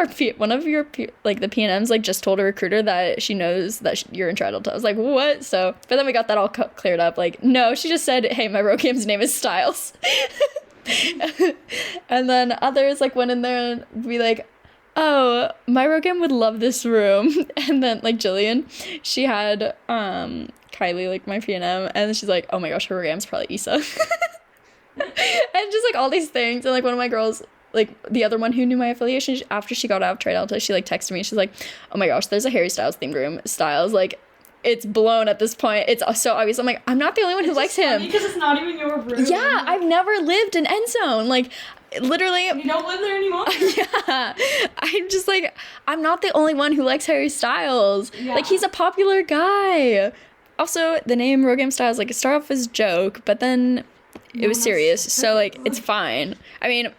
Speaker 1: your like the PNMs like just told a recruiter that she knows that you're in Tri Delta. I was like, what? So but then we got that all cleared up. Like, no, she just said, hey, my Rogam's name is Styles. And then others like went in there and be like, oh, my Rogam would love this room. And then like Jillian, she had Kylie, like my PNM, and she's like, oh my gosh, her Rogam's probably Issa. And just like all these things. And like one of my girls, like the other one who knew my affiliation, after she got out of Tri Delta, she like texted me, she's like, oh my gosh, there's a Harry Styles themed room. Styles, like it's blown at this point. It's so obvious. I'm like, I'm not the only one who likes him.
Speaker 2: Because it's not even your room.
Speaker 1: Yeah, I've never lived in End Zone. Like, literally.
Speaker 2: You don't live there anymore.
Speaker 1: Yeah. I'm just like, I'm not the only one who likes Harry Styles. Yeah. Like, he's a popular guy. Also, the name Rogam Styles, like, it started off as a joke, but then it was serious. So, like, it's fine. I mean,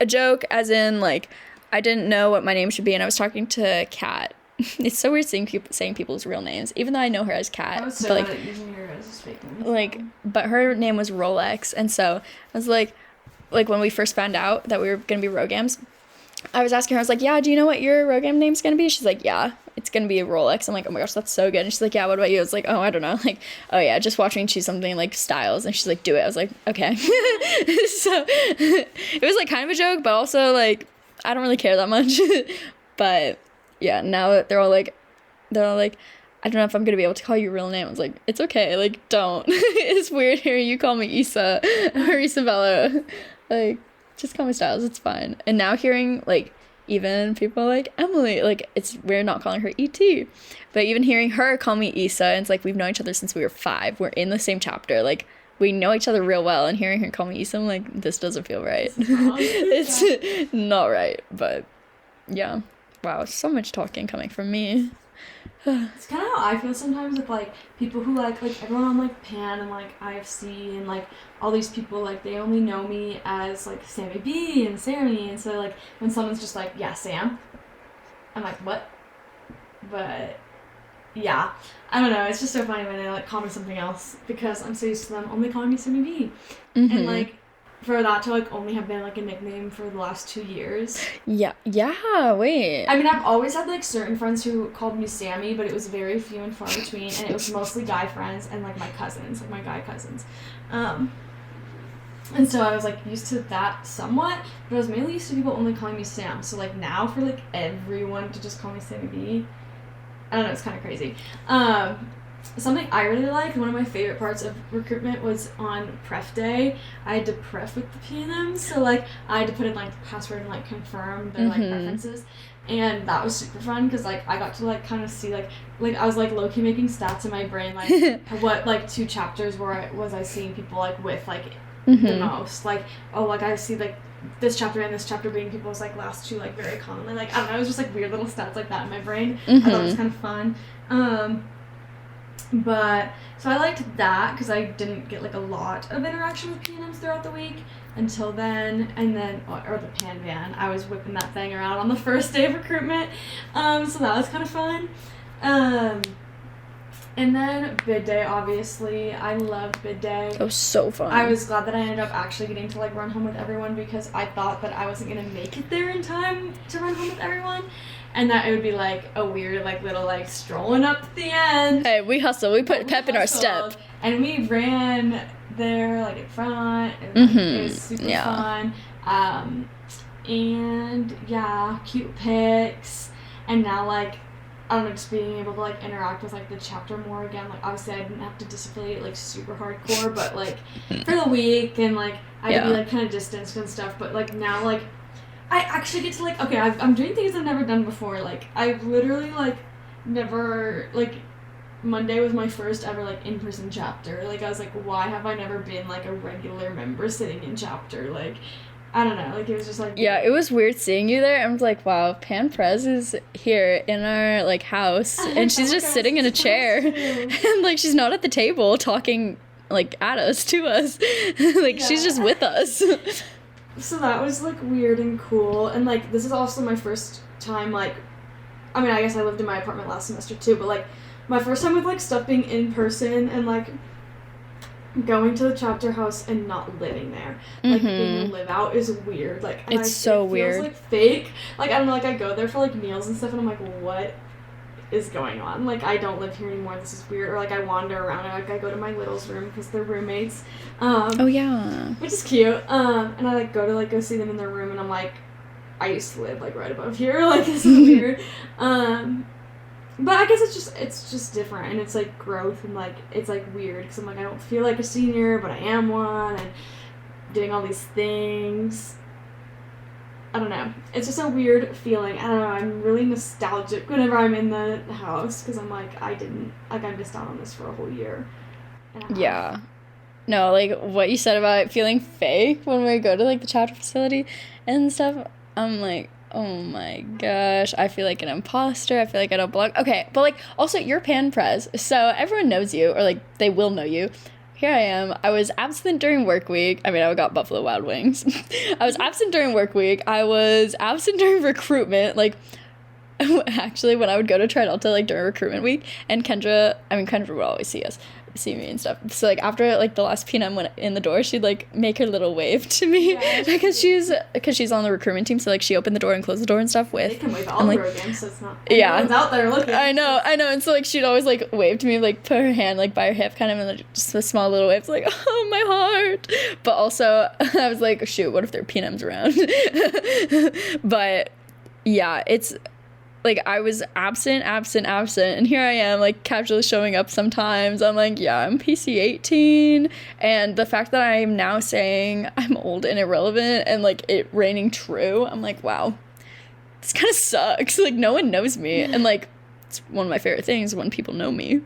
Speaker 1: a joke as in, like, I didn't know what my name should be, and I was talking to Kat. It's so weird saying people's real names, even though I know her as Kat.
Speaker 2: I was so good at using her as a fake name.
Speaker 1: Like, but her name was Rolex, and so I was like when we first found out that we were gonna be Rogams, I was asking her, I was like, yeah, do you know what your Rogam name's gonna be? She's like, yeah, it's gonna be a Rolex. I'm like, oh my gosh, that's so good. And she's like, yeah, what about you? I was like, oh, I don't know. Like, oh yeah, just watch me choose something like Styles. And she's like, do it. I was like, okay. So it was like kind of a joke, but also like I don't really care that much. But yeah, now they're all like, I don't know if I'm gonna be able to call you your real name. I was like, it's okay, like, don't. It's weird hearing you call me Issa or Isabella. Like, just call me Styles, it's fine. And now hearing, like, even people like Emily, like, it's weird not calling her E.T. But even hearing her call me Issa, and it's like, we've known each other since we were 5. We're in the same chapter, like, we know each other real well, and hearing her call me Issa, I'm like, this doesn't feel right. It's not right, but yeah. Wow, so much talking coming from me.
Speaker 2: It's kind of how I feel sometimes with, like, people who, like everyone on, like, PAN and, like, IFC and, like, all these people, like, they only know me as, like, Sammy B and Sammy, and so, like, when someone's just like, yeah, Sam, I'm like, what? But, yeah, I don't know, it's just so funny when they, like, call me something else, because I'm so used to them only calling me Sammy B. Mm-hmm. And, like, for that to, like, only have been, like, a nickname for the last 2 years. Yeah, wait. I mean, I've always had, like, certain friends who called me Sammy, but it was very few and far between, and it was mostly guy friends and, like, my cousins, like, my guy cousins. And so I was, like, used to that somewhat, but I was mainly used to people only calling me Sam. So, like, now for, like, everyone to just call me Sammy B, I don't know, it's kind of crazy. Something I really liked, one of my favorite parts of recruitment was on pref day, I had to pref with the PNMs, so, like, I had to put in, like, the password and, like, confirm their, like, preferences, And that was super fun because, like, I got to, like, kind of see, like I was, like, low-key making stats in my brain, like, what, like, 2 chapters was I seeing people, like, with, like, the most. Like, oh, like, I see, like, this chapter and this chapter being people's, like, last 2, like, very commonly. Like, I don't know, it was just, like, weird little stats like that in my brain. I thought it was kind of fun. But, so I liked that because I didn't get, like, a lot of interaction with PNMs throughout the week until then, and then, or the pan van, I was whipping that thing around on the first day of recruitment, so that was kind of fun. And then bid day, obviously, I loved bid day.
Speaker 1: It was so fun.
Speaker 2: I was glad that I ended up actually getting to, like, run home with everyone because I thought that I wasn't going to make it there in time to run home with everyone. And that it would be, like, a weird, like, little, like, strolling up to the end.
Speaker 1: Hey, we hustle. We put pep in our step.
Speaker 2: And we ran there, like, in front. And, like, it was super fun. And, yeah, cute pics. And now, like, I don't know, just being able to, like, interact with, like, the chapter more again. Like, obviously, I didn't have to disaffiliate, like, super hardcore. But, like, for the week. And, like, I had to be, like, kind of distanced and stuff. But, like, now, like, I actually get to, like, okay, I'm doing things I've never done before. Like, I've literally, like, never, like, Monday was my first ever, like, in-person chapter. Like, I was like, why have I never been, like, a regular member sitting in chapter? Like, I don't know. Like, it was just, like...
Speaker 1: Yeah, it was weird seeing you there. I was like, wow, Pan Prez is here in our, like, house. And she's just sitting in a chair. And, like, she's not at the table talking, like, at us, to us. Like, she's just with us.
Speaker 2: So that was, like, weird and cool. And, like, this is also my first time, like... I mean, I guess I lived in my apartment last semester, too. But, like, my first time with, like, stuff being in person and, like, going to the chapter house and not living there. Like, being a live-out is weird. Like, and
Speaker 1: it's so weird.
Speaker 2: It feels, like, fake. Like, I don't know, like, I go there for, like, meals and stuff, and I'm like, what is going on? Like, I don't live here anymore. This is weird. Or, like, I wander around, and, like, I go to my little's room because they're roommates.
Speaker 1: Oh, yeah.
Speaker 2: Which is cute. And I, like, go see them in their room, and I'm like, I used to live, like, right above here. Like, this is weird. But I guess it's just different, and it's, like, growth, and, like, it's, like, weird, because I'm, like, I don't feel like a senior, but I am one, and doing all these things. I don't know. It's just a weird feeling. I don't know. I'm really nostalgic whenever I'm in the house, because I'm, like, I missed out on this for a whole year.
Speaker 1: Yeah. No, like, what you said about it feeling fake when we go to, like, the chapter facility and stuff, I'm, like... Oh my gosh, I feel like an imposter. I feel like I don't belong. Okay, but, like, also, you're Pan Prez, so everyone knows you, or, like, they will know you. Here I am. I was absent during work week. I mean, I got Buffalo Wild Wings. I was absent during work week. I was absent during recruitment. Like, actually, when I would go to Tridelta, like, during recruitment week, and Kendra would always see me and stuff. So, like, after, like, the last PNM went in the door, she'd, like, make her little wave to me. Yeah, because she's on the recruitment team, so, like, she opened the door and closed the door and stuff with.
Speaker 2: They can wave all over again, so it's not...
Speaker 1: Yeah.
Speaker 2: Everyone's out there looking.
Speaker 1: I know. And so, like, she'd always, like, wave to me, like, put her hand, like, by her hip, kind of, and, like, just a small little wave. It's like, oh, my heart. But also, I was like, shoot, what if there are PNMs around? But, yeah, it's... Like, I was absent, and here I am, like, casually showing up sometimes. I'm like, yeah, I'm PC 18, and the fact that I'm now saying I'm old and irrelevant and, like, it raining true, I'm like, wow, this kind of sucks. Like, no one knows me, and, like, it's one of my favorite things when people know me.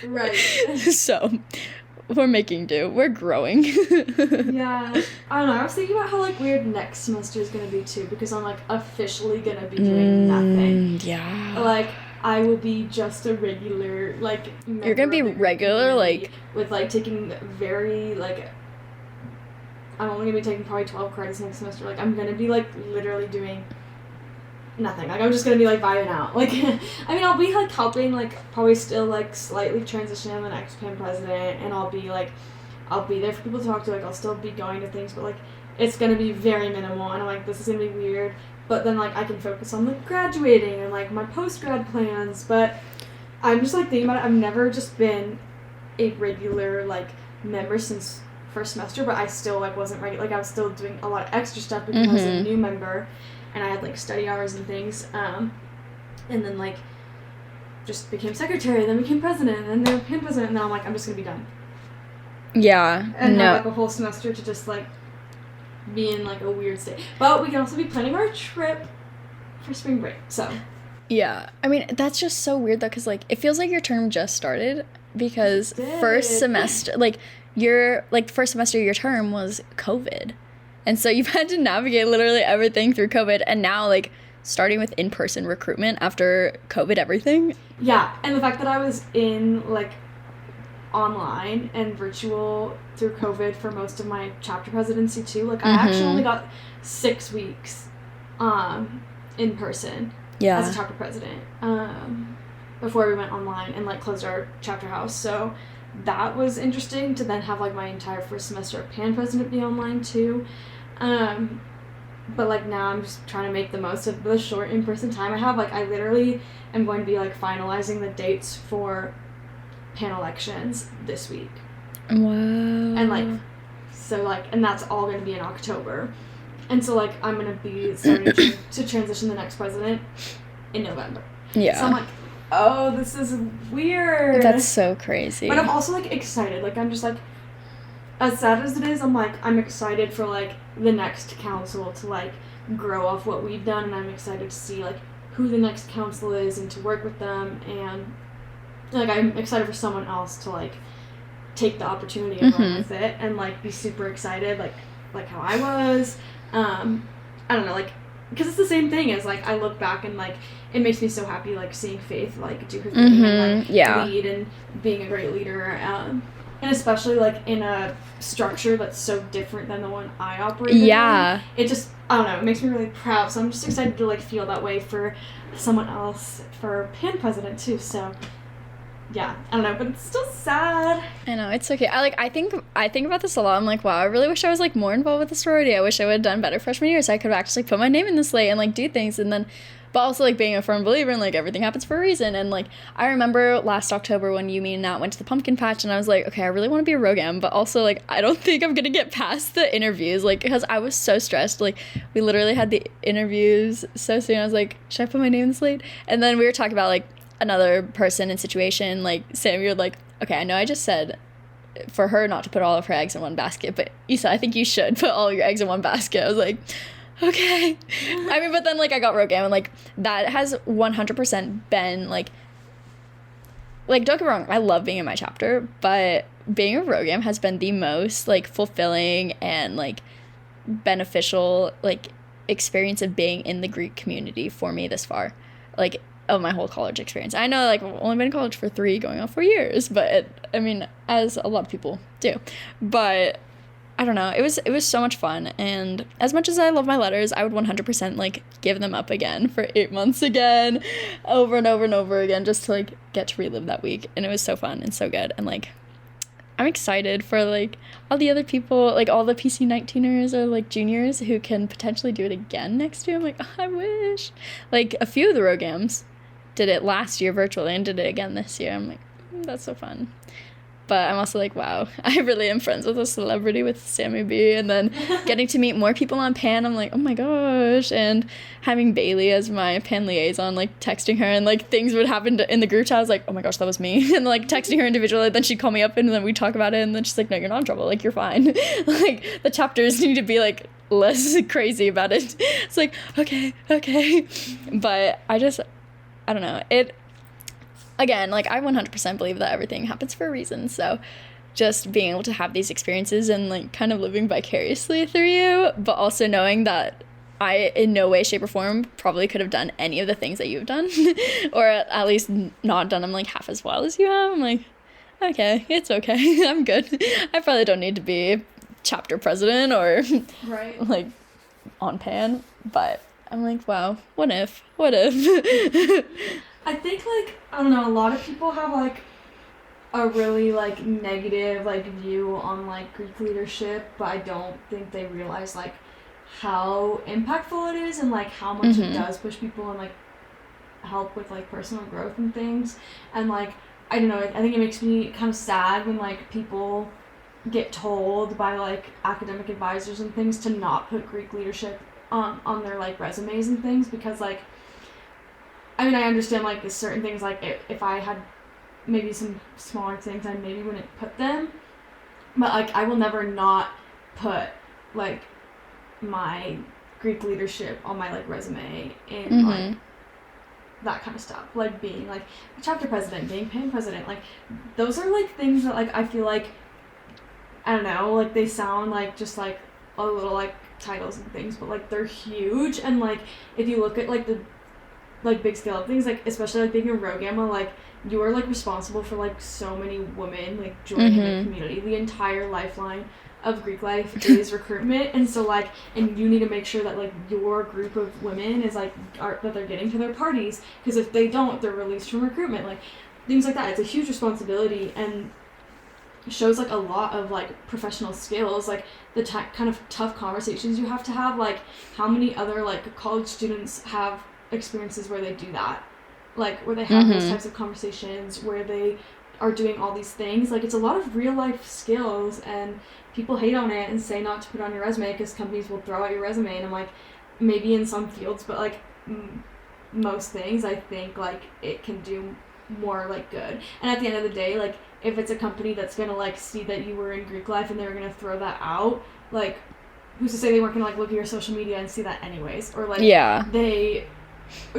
Speaker 2: Right.
Speaker 1: So... We're making do. We're growing.
Speaker 2: Yeah. I don't know. I was thinking about how, like, weird next semester is going to be, too, because I'm, like, officially going to be doing nothing.
Speaker 1: Yeah.
Speaker 2: Like, I will be just a regular, like...
Speaker 1: You're going to be regular, like...
Speaker 2: With, like, taking very, like... I'm only going to be taking probably 12 credits next semester. Like, I'm going to be, like, literally doing... nothing. Like, I'm just gonna be, like, vibing out. Like, I mean, I'll be, like, helping, like, probably still, like, slightly transition in the next PAN president, and I'll be there for people to talk to, like, I'll still be going to things, but, like, it's gonna be very minimal, and I'm like, this is gonna be weird, but then, like, I can focus on, like, graduating and, like, my post-grad plans, but I'm just, like, thinking about it, I've never just been a regular, like, member since first semester, but I still, like, wasn't regular, like, I was still doing a lot of extra stuff because I was a new member, and I had, like, study hours and things, and then, like, just became secretary, then became president, and then became president, and then I'm like, I'm just gonna be done.
Speaker 1: Yeah,
Speaker 2: and have, like, a whole semester to just, like, be in, like, a weird state. But we can also be planning our trip for spring break. So
Speaker 1: yeah, I mean, that's just so weird though, because like it feels like your term just started, because first semester, like your like first semester of your term was COVID, and so you've had to navigate literally everything through COVID, and now like starting with in-person recruitment after COVID everything.
Speaker 2: Yeah, and the fact that I was in like online and virtual through COVID for most of my chapter presidency too. Like I actually only got 6 weeks in person as a chapter president before we went online and like closed our chapter house. So that was interesting to then have like my entire first semester of PAN president be online too. But like now I'm just trying to make the most of the short in-person time I have. Like I literally am going to be like finalizing the dates for PAN elections this week.
Speaker 1: Wow.
Speaker 2: And like so like and that's all going to be in October. And so like I'm going to be starting to transition the next president in November.
Speaker 1: Yeah.
Speaker 2: So I'm like, oh, this is weird.
Speaker 1: That's so crazy.
Speaker 2: But I'm also like excited. Like I'm just like, as sad as it is, I'm excited for like the next council to like grow off what we've done, and I'm excited to see like who the next council is and to work with them, and like I'm excited for someone else to like take the opportunity and run with it and like be super excited like how I was. I don't know, like because it's the same thing as like I look back and like it makes me so happy like seeing Faith like do her thing and like lead and being a great leader, and especially like in a structure that's so different than the one I operate in. It just, I don't know, it makes me really proud. So I'm just excited to like feel that way for someone else for PAN president too. So yeah, I don't know, but it's still sad.
Speaker 1: I know, it's okay. I think about this a lot. I'm like, wow, I really wish I was like more involved with the sorority. I wish I would have done better freshman year so I could have actually put my name in the slate and like do things, and then but also like being a firm believer in like everything happens for a reason. And like I remember last October when you, me, and Nat went to the pumpkin patch, and I was like, okay, I really want to be a Rogam, but also like I don't think I'm gonna get past the interviews, like because I was so stressed. Like we literally had the interviews so soon. I was like, should I put my name in the slate? And then we were talking about like another person and situation, like Sam, you're like, okay, I know I just said for her not to put all of her eggs in one basket, but Issa, I think you should put all your eggs in one basket. I was like, okay. I mean, but then like I got Rogam, and like that has 100% been like don't get me wrong, I love being in my chapter, but being a Rogam has been the most like fulfilling and like beneficial like experience of being in the Greek community for me this far, like of my whole college experience. I know like I've only been in college for 3 going on 4 years, but I mean, as a lot of people do, but I don't know, it was so much fun. And as much as I love my letters, I would 100% like give them up again for 8 months again, over and over and over again, just to like get to relive that week. And it was so fun and so good, and like I'm excited for like all the other people, like all the PC19ers or like juniors who can potentially do it again next year. I'm like, oh, I wish. Like a few of the Rogams did it last year virtually and did it again this year. I'm like, that's so fun. But I'm also like, wow, I really am friends with a celebrity with Sammy B. And then getting to meet more people on PAN, I'm like, oh my gosh. And having Bailey as my PAN liaison, like texting her, and like things would happen in the group chat. I was like, oh my gosh, that was me. And like texting her individually, then she'd call me up and then we'd talk about it. And then she's like, no, you're not in trouble. Like, you're fine. Like the chapters need to be like less crazy about it. It's like, okay. But I don't know. Again, like I 100% believe that everything happens for a reason. So just being able to have these experiences and like kind of living vicariously through you, but also knowing that I in no way, shape, or form probably could have done any of the things that you've done, or at least not done them like half as well as you have. I'm like, okay, it's okay. I'm good. I probably don't need to be chapter president or like on PAN, but I'm like, wow, what if?
Speaker 2: I think, like, I don't know, a lot of people have, like, a really, like, negative, like, view on, like, Greek leadership, but I don't think they realize, like, how impactful it is and, like, how much it does push people and, like, help with, like, personal growth and things. And, like, I don't know, I think it makes me kind of sad when, like, people get told by, like, academic advisors and things to not put Greek leadership on their, like, resumes and things, because, like, I mean, I understand, like, certain things, like, if I had maybe some smaller things, I maybe wouldn't put them, but, like, I will never not put, like, my Greek leadership on my like resume and
Speaker 1: Mm-hmm.
Speaker 2: like that kind of stuff, like being like chapter president, being PAN president, like those are like things that like I feel like, I don't know, like they sound like just like a little like titles and things, but like they're huge. And like if you look at like the like big scale of things, like especially like being a row gamma, like you are like responsible for like so many women like joining the community. The entire lifeline of Greek life is recruitment, and so like, and you need to make sure that like your group of women is like that they're getting to their parties, because if they don't, they're released from recruitment, like things like that. It's a huge responsibility and shows like a lot of like professional skills, like the kind of tough conversations you have to have. Like how many other like college students have experiences where they do that, like where they have those types of conversations where they are doing all these things. Like it's a lot of real life skills, and people hate on it and say not to put on your resume because companies will throw out your resume. And I'm like, maybe in some fields, but like most things, I think like it can do more like good. And at the end of the day, like if it's a company that's gonna like see that you were in Greek life and they're gonna throw that out, like who's to say they weren't gonna like look at your social media and see that anyways? Or like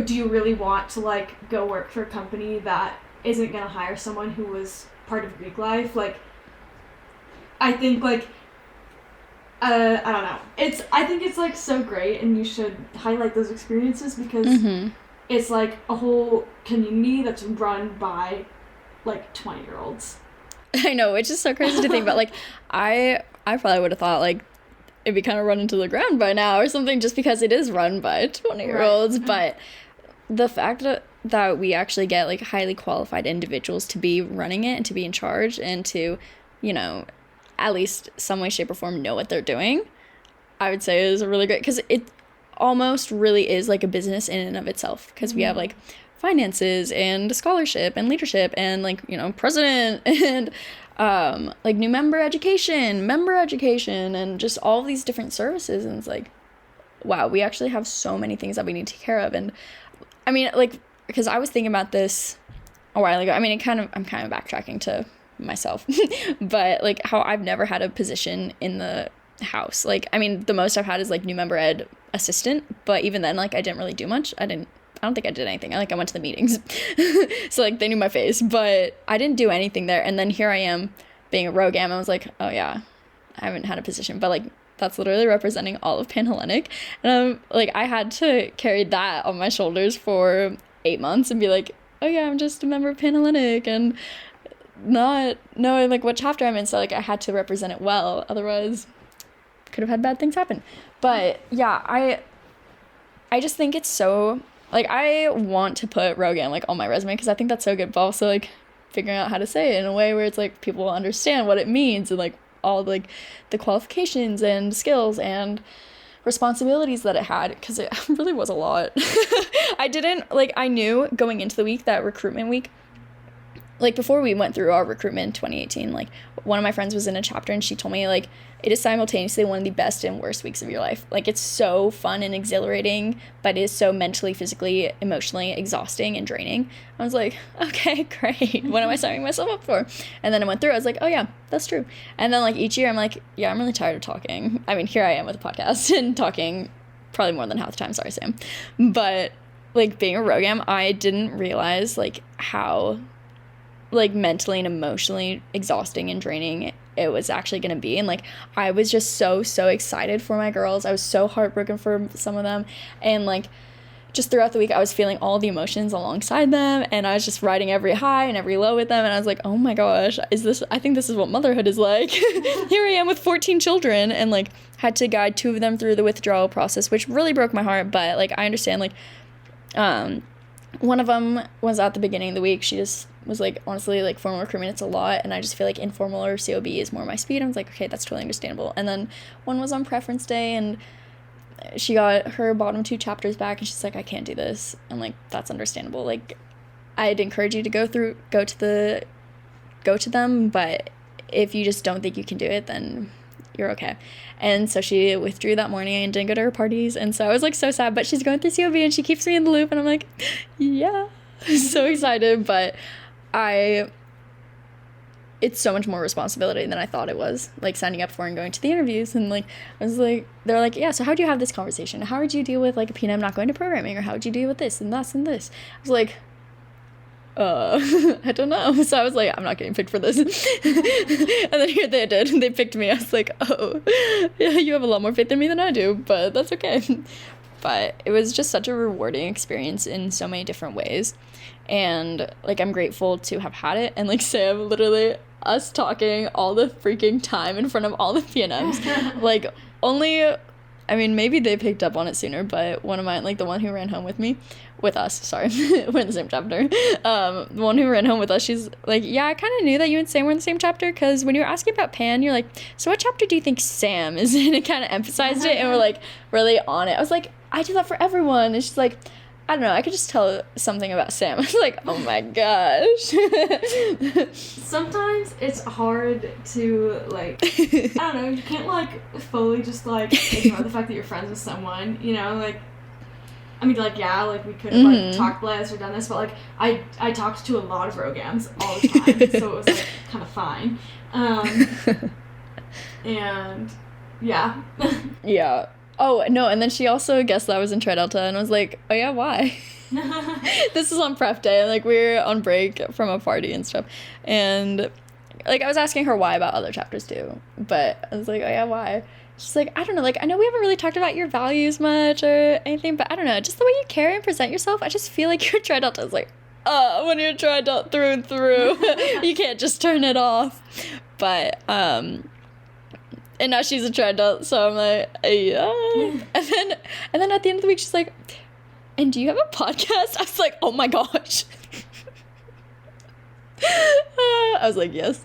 Speaker 2: do you really want to like go work for a company that isn't gonna hire someone who was part of Greek life? Like I think like I don't know. I think it's like so great, and you should highlight those experiences because it's like a whole community that's run by like 20-year-olds.
Speaker 1: I know, which is so crazy to think about. Like I probably would have thought like it'd be kind of run into the ground by now or something, just because it is run by 20-year-olds. Right. But the fact that we actually get like highly qualified individuals to be running it and to be in charge and to, you know, at least some way, shape, or form know what they're doing, I would say is really great, because it almost really is like a business in and of itself, because we have like finances and scholarship and leadership and like, you know, president and like new member education, and just all these different services. And it's like, wow, we actually have so many things that we need to take care of. And I mean, like, because I was thinking about this a while ago. I mean, I'm kind of backtracking to myself, but like how I've never had a position in the house. Like, I mean, the most I've had is like new member ed assistant, but even then, like, I didn't really do much. I don't think I did anything. I went to the meetings. So like they knew my face, but I didn't do anything there. And then here I am being a row gamma. I was like, oh yeah, I haven't had a position, but like that's literally representing all of Panhellenic. And like I had to carry that on my shoulders for 8 months and be like, oh yeah, I'm just a member of Panhellenic, and not knowing like what chapter I'm in. So like I had to represent it well, otherwise could have had bad things happen. But yeah, I just think it's so, like, I want to put Rogan like on my resume because I think that's so good, but also like figuring out how to say it in a way where it's like people will understand what it means, and like all like the qualifications and skills and responsibilities that it had, because it really was a lot. I knew going into the week that recruitment week, like before we went through our recruitment in 2018, like one of my friends was in a chapter and she told me like it is simultaneously one of the best and worst weeks of your life. Like it's so fun and exhilarating, but it is so mentally, physically, emotionally exhausting and draining. I was like, okay, great. What am I signing myself up for? And then I went through, I was like, oh yeah, that's true. And then like each year I'm like, yeah, I'm really tired of talking. I mean, here I am with a podcast and talking probably more than half the time. Sorry, Sam. But like being a rogam, I didn't realize like how like mentally and emotionally exhausting and draining it was actually going to be. And like I was just so excited for my girls. I was so heartbroken for some of them, and like just throughout the week I was feeling all the emotions alongside them, and I was just riding every high and every low with them. And I was like, oh my gosh, I think this is what motherhood is like. Here I am with 14 children, and like had to guide 2 of them through the withdrawal process, which really broke my heart. But like I understand, like one of them was at the beginning of the week. She just was like, honestly, like formal recruitment, it's a lot, and I just feel like informal or COB is more my speed. I was like, okay, that's totally understandable. And then one was on preference day, and she got her bottom 2 chapters back, and she's like, I can't do this. And like, that's understandable. Like, I'd encourage you to go to them, but if you just don't think you can do it, then you're okay. And so she withdrew that morning and didn't go to her parties, and so I was like so sad, but she's going through COB and she keeps me in the loop, and I'm like, yeah, so excited. But I it's so much more responsibility than I thought it was, like signing up for and going to the interviews. And like I was like, they're like, yeah, so how do you have this conversation? How would you deal with like a PM not going to programming, or how would you deal with this and this and this? I was like, I don't know. So I was like, I'm not getting picked for this. And then here they did. They picked me. I was like, oh, yeah, you have a lot more faith in me than I do, but that's okay. But it was just such a rewarding experience in so many different ways. And like, I'm grateful to have had it. And like Sam, literally us talking all the freaking time in front of all the PNMs. Like, only, I mean, maybe they picked up on it sooner, but one of mine, like the one who ran home with us, sorry, we're in the same chapter. The one who ran home with us, she's like, yeah, I kind of knew that you and Sam were in the same chapter, because when you were asking about Pan, you're like, so what chapter do you think Sam is in? It kind of emphasized it, and we're like really on it. I was like, I do that for everyone. And she's like, I don't know, I could just tell something about Sam. I was like, oh my gosh.
Speaker 2: Sometimes it's hard to, like, I don't know, you can't, like, fully just, like, ignore the fact that you're friends with someone, you know, like, I mean, like, yeah, like, we could have, like, talked less or done this, but, like, I talked to a lot of Rogams all the time, so it was, like, kind of fine. And, yeah.
Speaker 1: Yeah. Oh, no, and then she also guessed that I was in Tri Delta, and I was like, oh yeah, why? This is on prep day, and like we were on break from a party and stuff, and like I was asking her why about other chapters too, but I was like, oh yeah, why? She's like, I don't know, like I know we haven't really talked about your values much or anything, but I don't know, just the way you carry and present yourself, I just feel like you're Tri Delta. I was like, when you're Tri Delta through and through, you can't just turn it off. But and now she's a Tri Delta, so I'm like, yeah. And then at the end of the week, she's like, and do you have a podcast? I was like, oh my gosh. I was like, yes.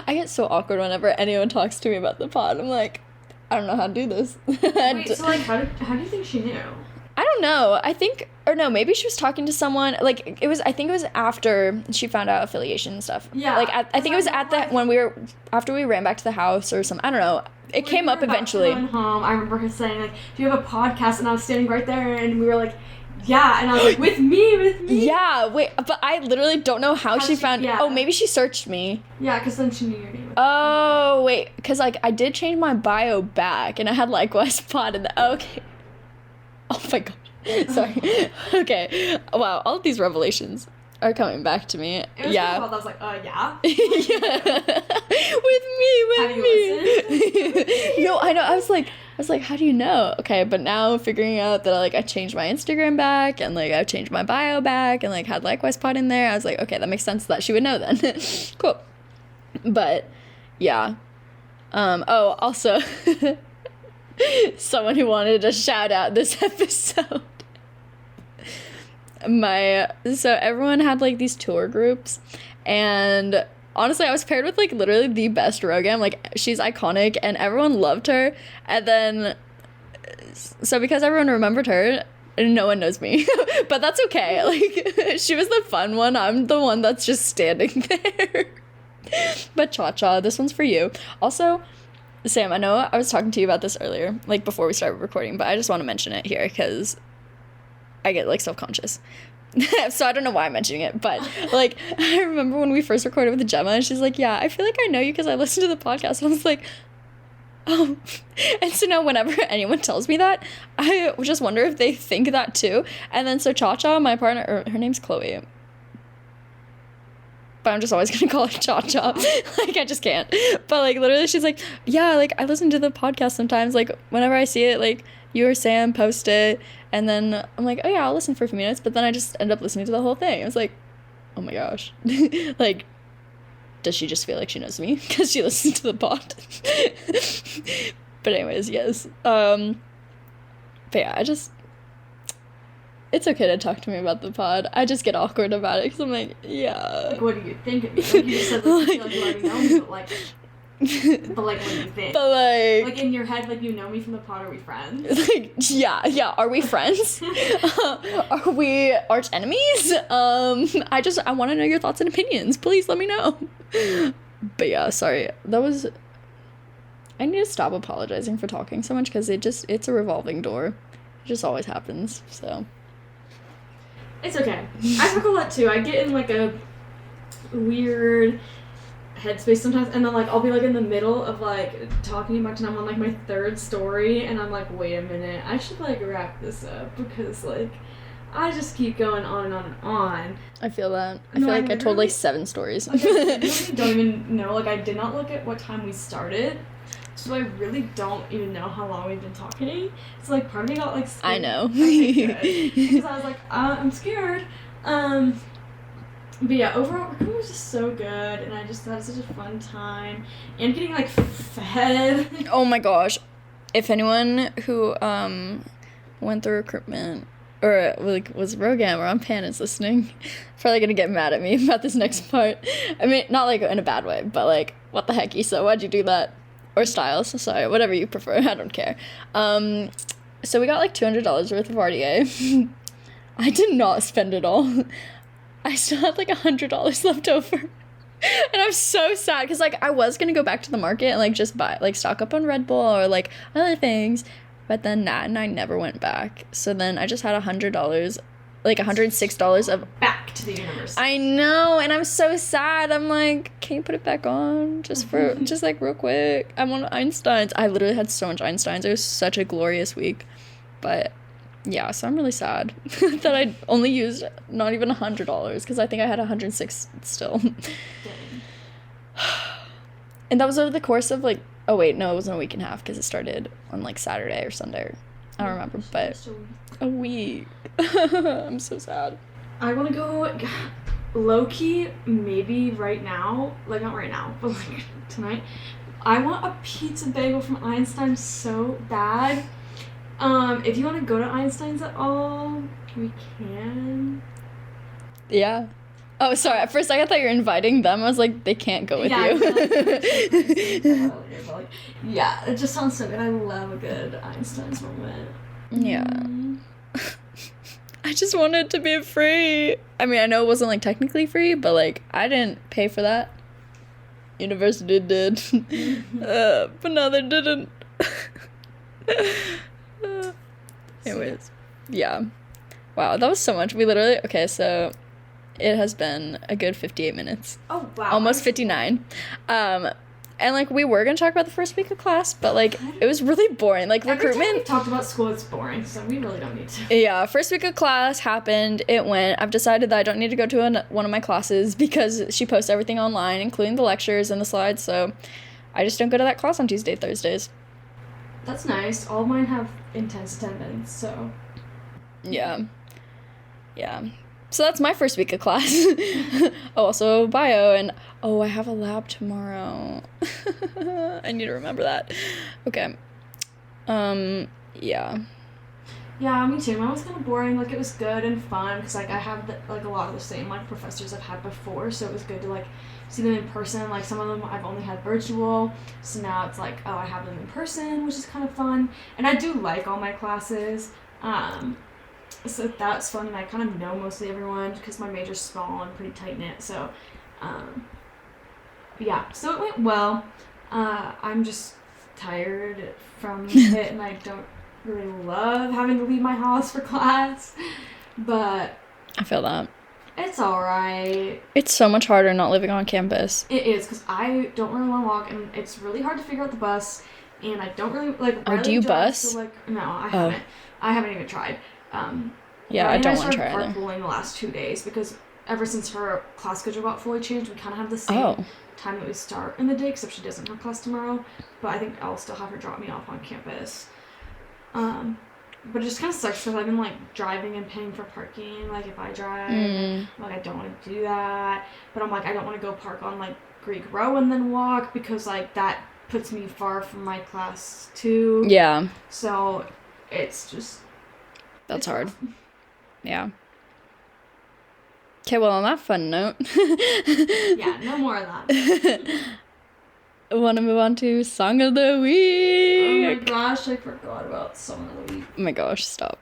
Speaker 1: I get so awkward whenever anyone talks to me about the pod. I'm like, I don't know how to do this.
Speaker 2: Wait, so like, how do you think she knew?
Speaker 1: I don't know. I think, or no, maybe she was talking to someone. Like, I think it was after she found out affiliation and stuff.
Speaker 2: Yeah.
Speaker 1: Like, I think it was at the, when we were, after we ran back to the house or something. I don't know. It came up eventually.
Speaker 2: Home, I remember her saying, like, do you have a podcast? And I was standing right there, and we were like, yeah. And I was like, with me.
Speaker 1: Yeah, wait, but I literally don't know how she found, oh, maybe she searched me.
Speaker 2: Yeah, because then she knew your name.
Speaker 1: Oh, wait, because, like, I did change my bio back, and I had likewise pod in the, okay. Oh my god. Sorry. Okay. Wow, all of these revelations are coming back to me.
Speaker 2: It was
Speaker 1: yeah.
Speaker 2: I was like, yeah.
Speaker 1: Yeah. with me. No, I know. I was like, how do you know? Okay, but now figuring out that I changed my Instagram back, and like I've changed my bio back, and like had likewise pod in there. I was like, okay, that makes sense that she would know then. Cool. But yeah. Oh, also someone who wanted to shout out this episode. So everyone had like these tour groups, and honestly I was paired with like literally the best Rogam. Like, she's iconic and everyone loved her, and then so because everyone remembered her, no one knows me. But that's okay. Like, she was the fun one, I'm the one that's just standing there. But Cha-Cha, this one's for you. Also, Sam, I know I was talking to you about this earlier, like before we started recording, but I just want to mention it here because I get like self-conscious. So I don't know why I'm mentioning it, but like I remember when we first recorded with Gemma, and she's like, yeah, I feel like I know you because I listened to the podcast. And I was like, oh. And so now whenever anyone tells me that, I just wonder if they think that too. And then so Cha-Cha, my partner, her name's Chloe, but I'm just always gonna call her Cha-Cha. Like, I just can't. But like literally she's like, yeah, like I listen to the podcast sometimes, like whenever I see it, like you or Sam post it, and then I'm like, oh yeah, I'll listen for a few minutes, but then I just end up listening to the whole thing. I was like, oh my gosh. Like, does she just feel like she knows me because she listens to the pod? But anyways, yes. But yeah, it's okay to talk to me about the pod. I just get awkward about it because I'm like, yeah.
Speaker 2: Like, what do you think of me? Like, you just said, like, you feel like you already know me, but like, what do you think?
Speaker 1: But like
Speaker 2: in your head, like, you know me from the pod, are we friends?
Speaker 1: Like, yeah, are we friends? Are we arch enemies? I want to know your thoughts and opinions. Please let me know. But yeah, sorry. I need to stop apologizing for talking so much because it's a revolving door. It just always happens, so.
Speaker 2: It's okay. I talk a lot too. I get in like a weird headspace sometimes, and then like I'll be like in the middle of like talking about, and I'm on like my third story, and I'm like, wait a minute, I should like wrap this up because like I just keep going on and on and on.
Speaker 1: I feel that. I feel like I told like 7 stories.
Speaker 2: Like, I really don't even know. Like I did not look at what time we started, so I really don't even know how long we've been talking. So like part of me got like scared.
Speaker 1: I know.
Speaker 2: Because I was like, I'm scared. But yeah, overall, recruitment was just so good, and I just thought it was such a fun time. And getting, like, fed.
Speaker 1: Oh my gosh. If anyone who went through recruitment, or, like, was Rogam or on Pan is listening, probably gonna get mad at me about this next part. I mean, not, like, in a bad way, but, like, what the heck, Issa, why'd you do that? Or Styles, sorry, whatever you prefer, I don't care. So we got, like, $200 worth of RDA. I did not spend it all. I still had like $100 left over. And I'm so sad because like I was gonna go back to the market and like just buy like stock up on Red Bull or like other things, but then Nat and I never went back. So then I just had $100, like $106 of
Speaker 2: back to the universe.
Speaker 1: I know, and I'm so sad. I'm like, can you put it back on just for just like real quick? I want Einsteins. I literally had so much Einsteins. It was such a glorious week, but. Yeah, so I'm really sad that I only used not even $100 because I think I had 106 still. And that was over the course of like, oh wait, no, it wasn't a week and a half because it started on like Saturday or Sunday. I don't remember, but a week. I'm so sad.
Speaker 2: I want to go low-key, maybe right now, like not right now, but like tonight. I want a pizza bagel from Einstein so bad. If you want to go to Einstein's at all, we can.
Speaker 1: Yeah. Oh, sorry. At first, I thought you were inviting them. I was like, they can't go with you.
Speaker 2: Yeah, it just sounds so good. I love a good Einstein's moment.
Speaker 1: Yeah. I just wanted it to be free. I mean, I know it wasn't like technically free, but like I didn't pay for that. University did. But no, they didn't. Anyways, yeah. Wow, that was so much. We literally, okay, so it has been a good 58 minutes.
Speaker 2: Oh, wow.
Speaker 1: Almost 59. And, like, we were going to talk about the first week of class, but, like, it was really boring. Like, recruitment.
Speaker 2: Every time we talked about school, it's boring, so we really don't need to.
Speaker 1: Yeah, first week of class happened. It went. I've decided that I don't need to go to one of my classes because she posts everything online, including the lectures and the slides, so I just don't go to that class on Tuesday, Thursdays.
Speaker 2: That's nice. All of mine have intense attendance, so.
Speaker 1: Yeah. So that's my first week of class. Oh, also bio, and I have a lab tomorrow. I need to remember that. Okay. Yeah.
Speaker 2: Yeah, me too. Mine was kind of boring. Like, it was good and fun because, like, I have, like, a lot of the same, like, professors I've had before, so it was good to, like, see them in person. Like, some of them I've only had virtual, so now it's like, oh, I have them in person, which is kind of fun. And I do like all my classes, so that's fun, and I kind of know mostly everyone because my major's small and pretty tight-knit, so, yeah. So it went well. I'm just tired from it, and I don't really love having to leave my house for class, but
Speaker 1: I feel that.
Speaker 2: It's alright.
Speaker 1: It's so much harder not living on campus.
Speaker 2: It is, because I don't really want to walk, and it's really hard to figure out the bus, and I don't really, like...
Speaker 1: Oh, do you bus?
Speaker 2: So, like, no, I haven't. I haven't even tried.
Speaker 1: Yeah, I don't want to try either.
Speaker 2: I started carpooling the last 2 days, because ever since her class schedule got fully changed, we kind of have the same time that we start in the day, except she doesn't have class tomorrow, but I think I'll still have her drop me off on campus. But it just kind of sucks because I've been, like, driving and paying for parking, like, if I drive, like, I don't want to do that, but I'm like, I don't want to go park on, like, Greek Row and then walk, because, like, that puts me far from my class, too.
Speaker 1: Yeah.
Speaker 2: So, it's just...
Speaker 1: That's hard. Rough. Yeah. Okay, well, on that fun note...
Speaker 2: Yeah, no more of that.
Speaker 1: I want to move on to Song of the Week.
Speaker 2: Oh my gosh, I forgot about Song of the Week.
Speaker 1: Oh my gosh, stop.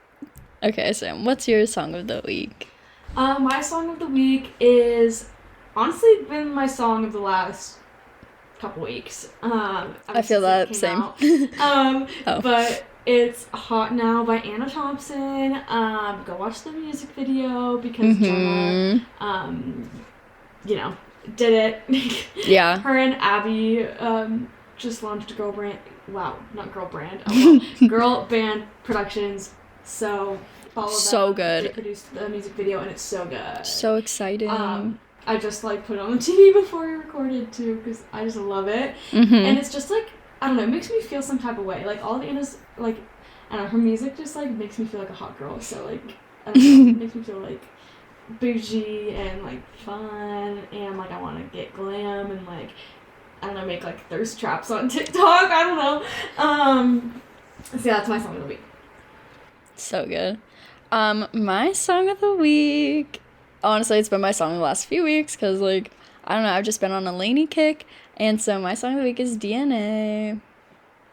Speaker 1: Okay, Sam, what's your Song of the Week?
Speaker 2: My Song of the Week is honestly been my song of the last couple weeks.
Speaker 1: I feel that, same.
Speaker 2: But it's Hot Now by Anna Thompson. Go watch the music video because Jenna, you know, did it.
Speaker 1: Yeah.
Speaker 2: Her and Abby just launched a girl brand. Wow, not girl brand. Oh, well. Girl band productions. So follow them.
Speaker 1: So good.
Speaker 2: They produced the music video and it's so good.
Speaker 1: So exciting.
Speaker 2: I just like put it on the TV before we recorded too because I just love it.
Speaker 1: Mm-hmm.
Speaker 2: And it's just like, I don't know, it makes me feel some type of way. Like all of Anna's like, I don't know, her music just like makes me feel like a hot girl. So like, I don't know, it makes me feel like bougie and like fun and like I want to get glam and like, I don't know, make like thirst traps on TikTok. I don't know. So yeah, that's my song of the week.
Speaker 1: So good. My song of the week, honestly, it's been my song the last few weeks because, like, I don't know, I've just been on a Lainey kick, and so my song of the week is DNA,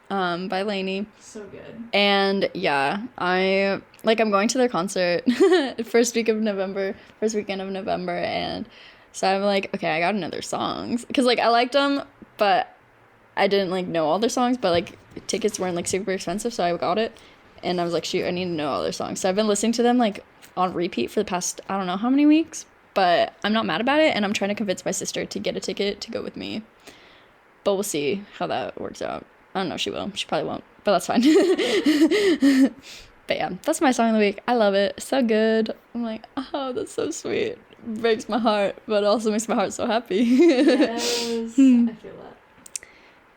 Speaker 1: by Lainey.
Speaker 2: So good.
Speaker 1: And, yeah, I'm going to their concert first weekend of November, and so I'm like, okay, I gotta know their songs, because, like, I liked them, but I didn't, like, know all their songs, but, like, tickets weren't, like, super expensive, so I got it. And I was like, shoot, I need to know all their songs. So I've been listening to them, like, on repeat for the past, I don't know how many weeks. But I'm not mad about it, and I'm trying to convince my sister to get a ticket to go with me. But we'll see how that works out. I don't know if she will. She probably won't. But that's fine. But yeah, that's my song of the week. I love it. So good. I'm like, oh, that's so sweet. Breaks my heart, but also makes my heart so happy.
Speaker 2: Yes, I feel that.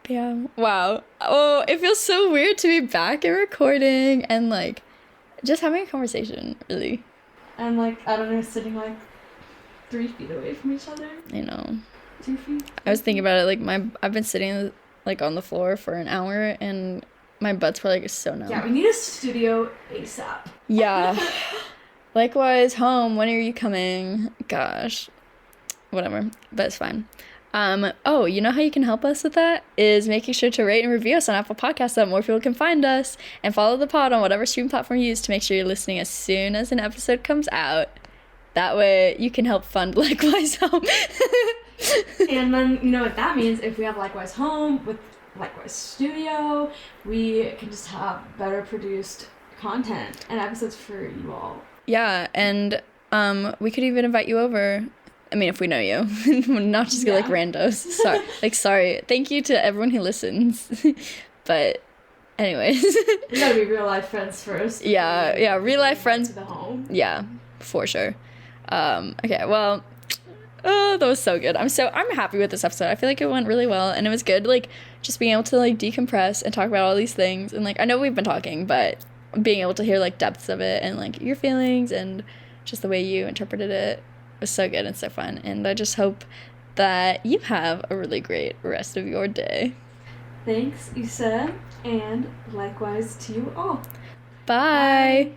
Speaker 1: Yeah. Wow. Oh, it feels so weird to be back and recording and, like, just having a conversation, really.
Speaker 2: And, like, I don't know, sitting, like, 3 feet away from each other.
Speaker 1: I know.
Speaker 2: 2 feet.
Speaker 1: I was thinking about it, like, I've been sitting, like, on the floor for an hour, and my butt's probably, like, so numb.
Speaker 2: Yeah, we need a studio ASAP.
Speaker 1: Yeah. Likewise, home, when are you coming? Gosh. Whatever. But it's fine. Oh, you know how you can help us with that? Is making sure to rate and review us on Apple Podcasts so that more people can find us, and follow the pod on whatever stream platform you use to make sure you're listening as soon as an episode comes out. That way you can help fund Likewise Home.
Speaker 2: And then, you know what that means? If we have Likewise Home with Likewise Studio, we can just have better produced content and episodes for you all.
Speaker 1: Yeah, and we could even invite you over. I mean, if we know you, not just be like randos. Sorry. Thank you to everyone who listens. But anyways.
Speaker 2: We gotta be real life friends first.
Speaker 1: Yeah, real life friends.
Speaker 2: To the home.
Speaker 1: Yeah, for sure. Okay, well, oh, that was so good. I'm happy with this episode. I feel like it went really well, and it was good, like, just being able to, like, decompress and talk about all these things. And, like, I know we've been talking, but being able to hear, like, depths of it and, like, your feelings and just the way you interpreted it was so good and so fun. And I just hope that you have a really great rest of your day.
Speaker 2: Thanks, Issa, and likewise to you all.
Speaker 1: Bye.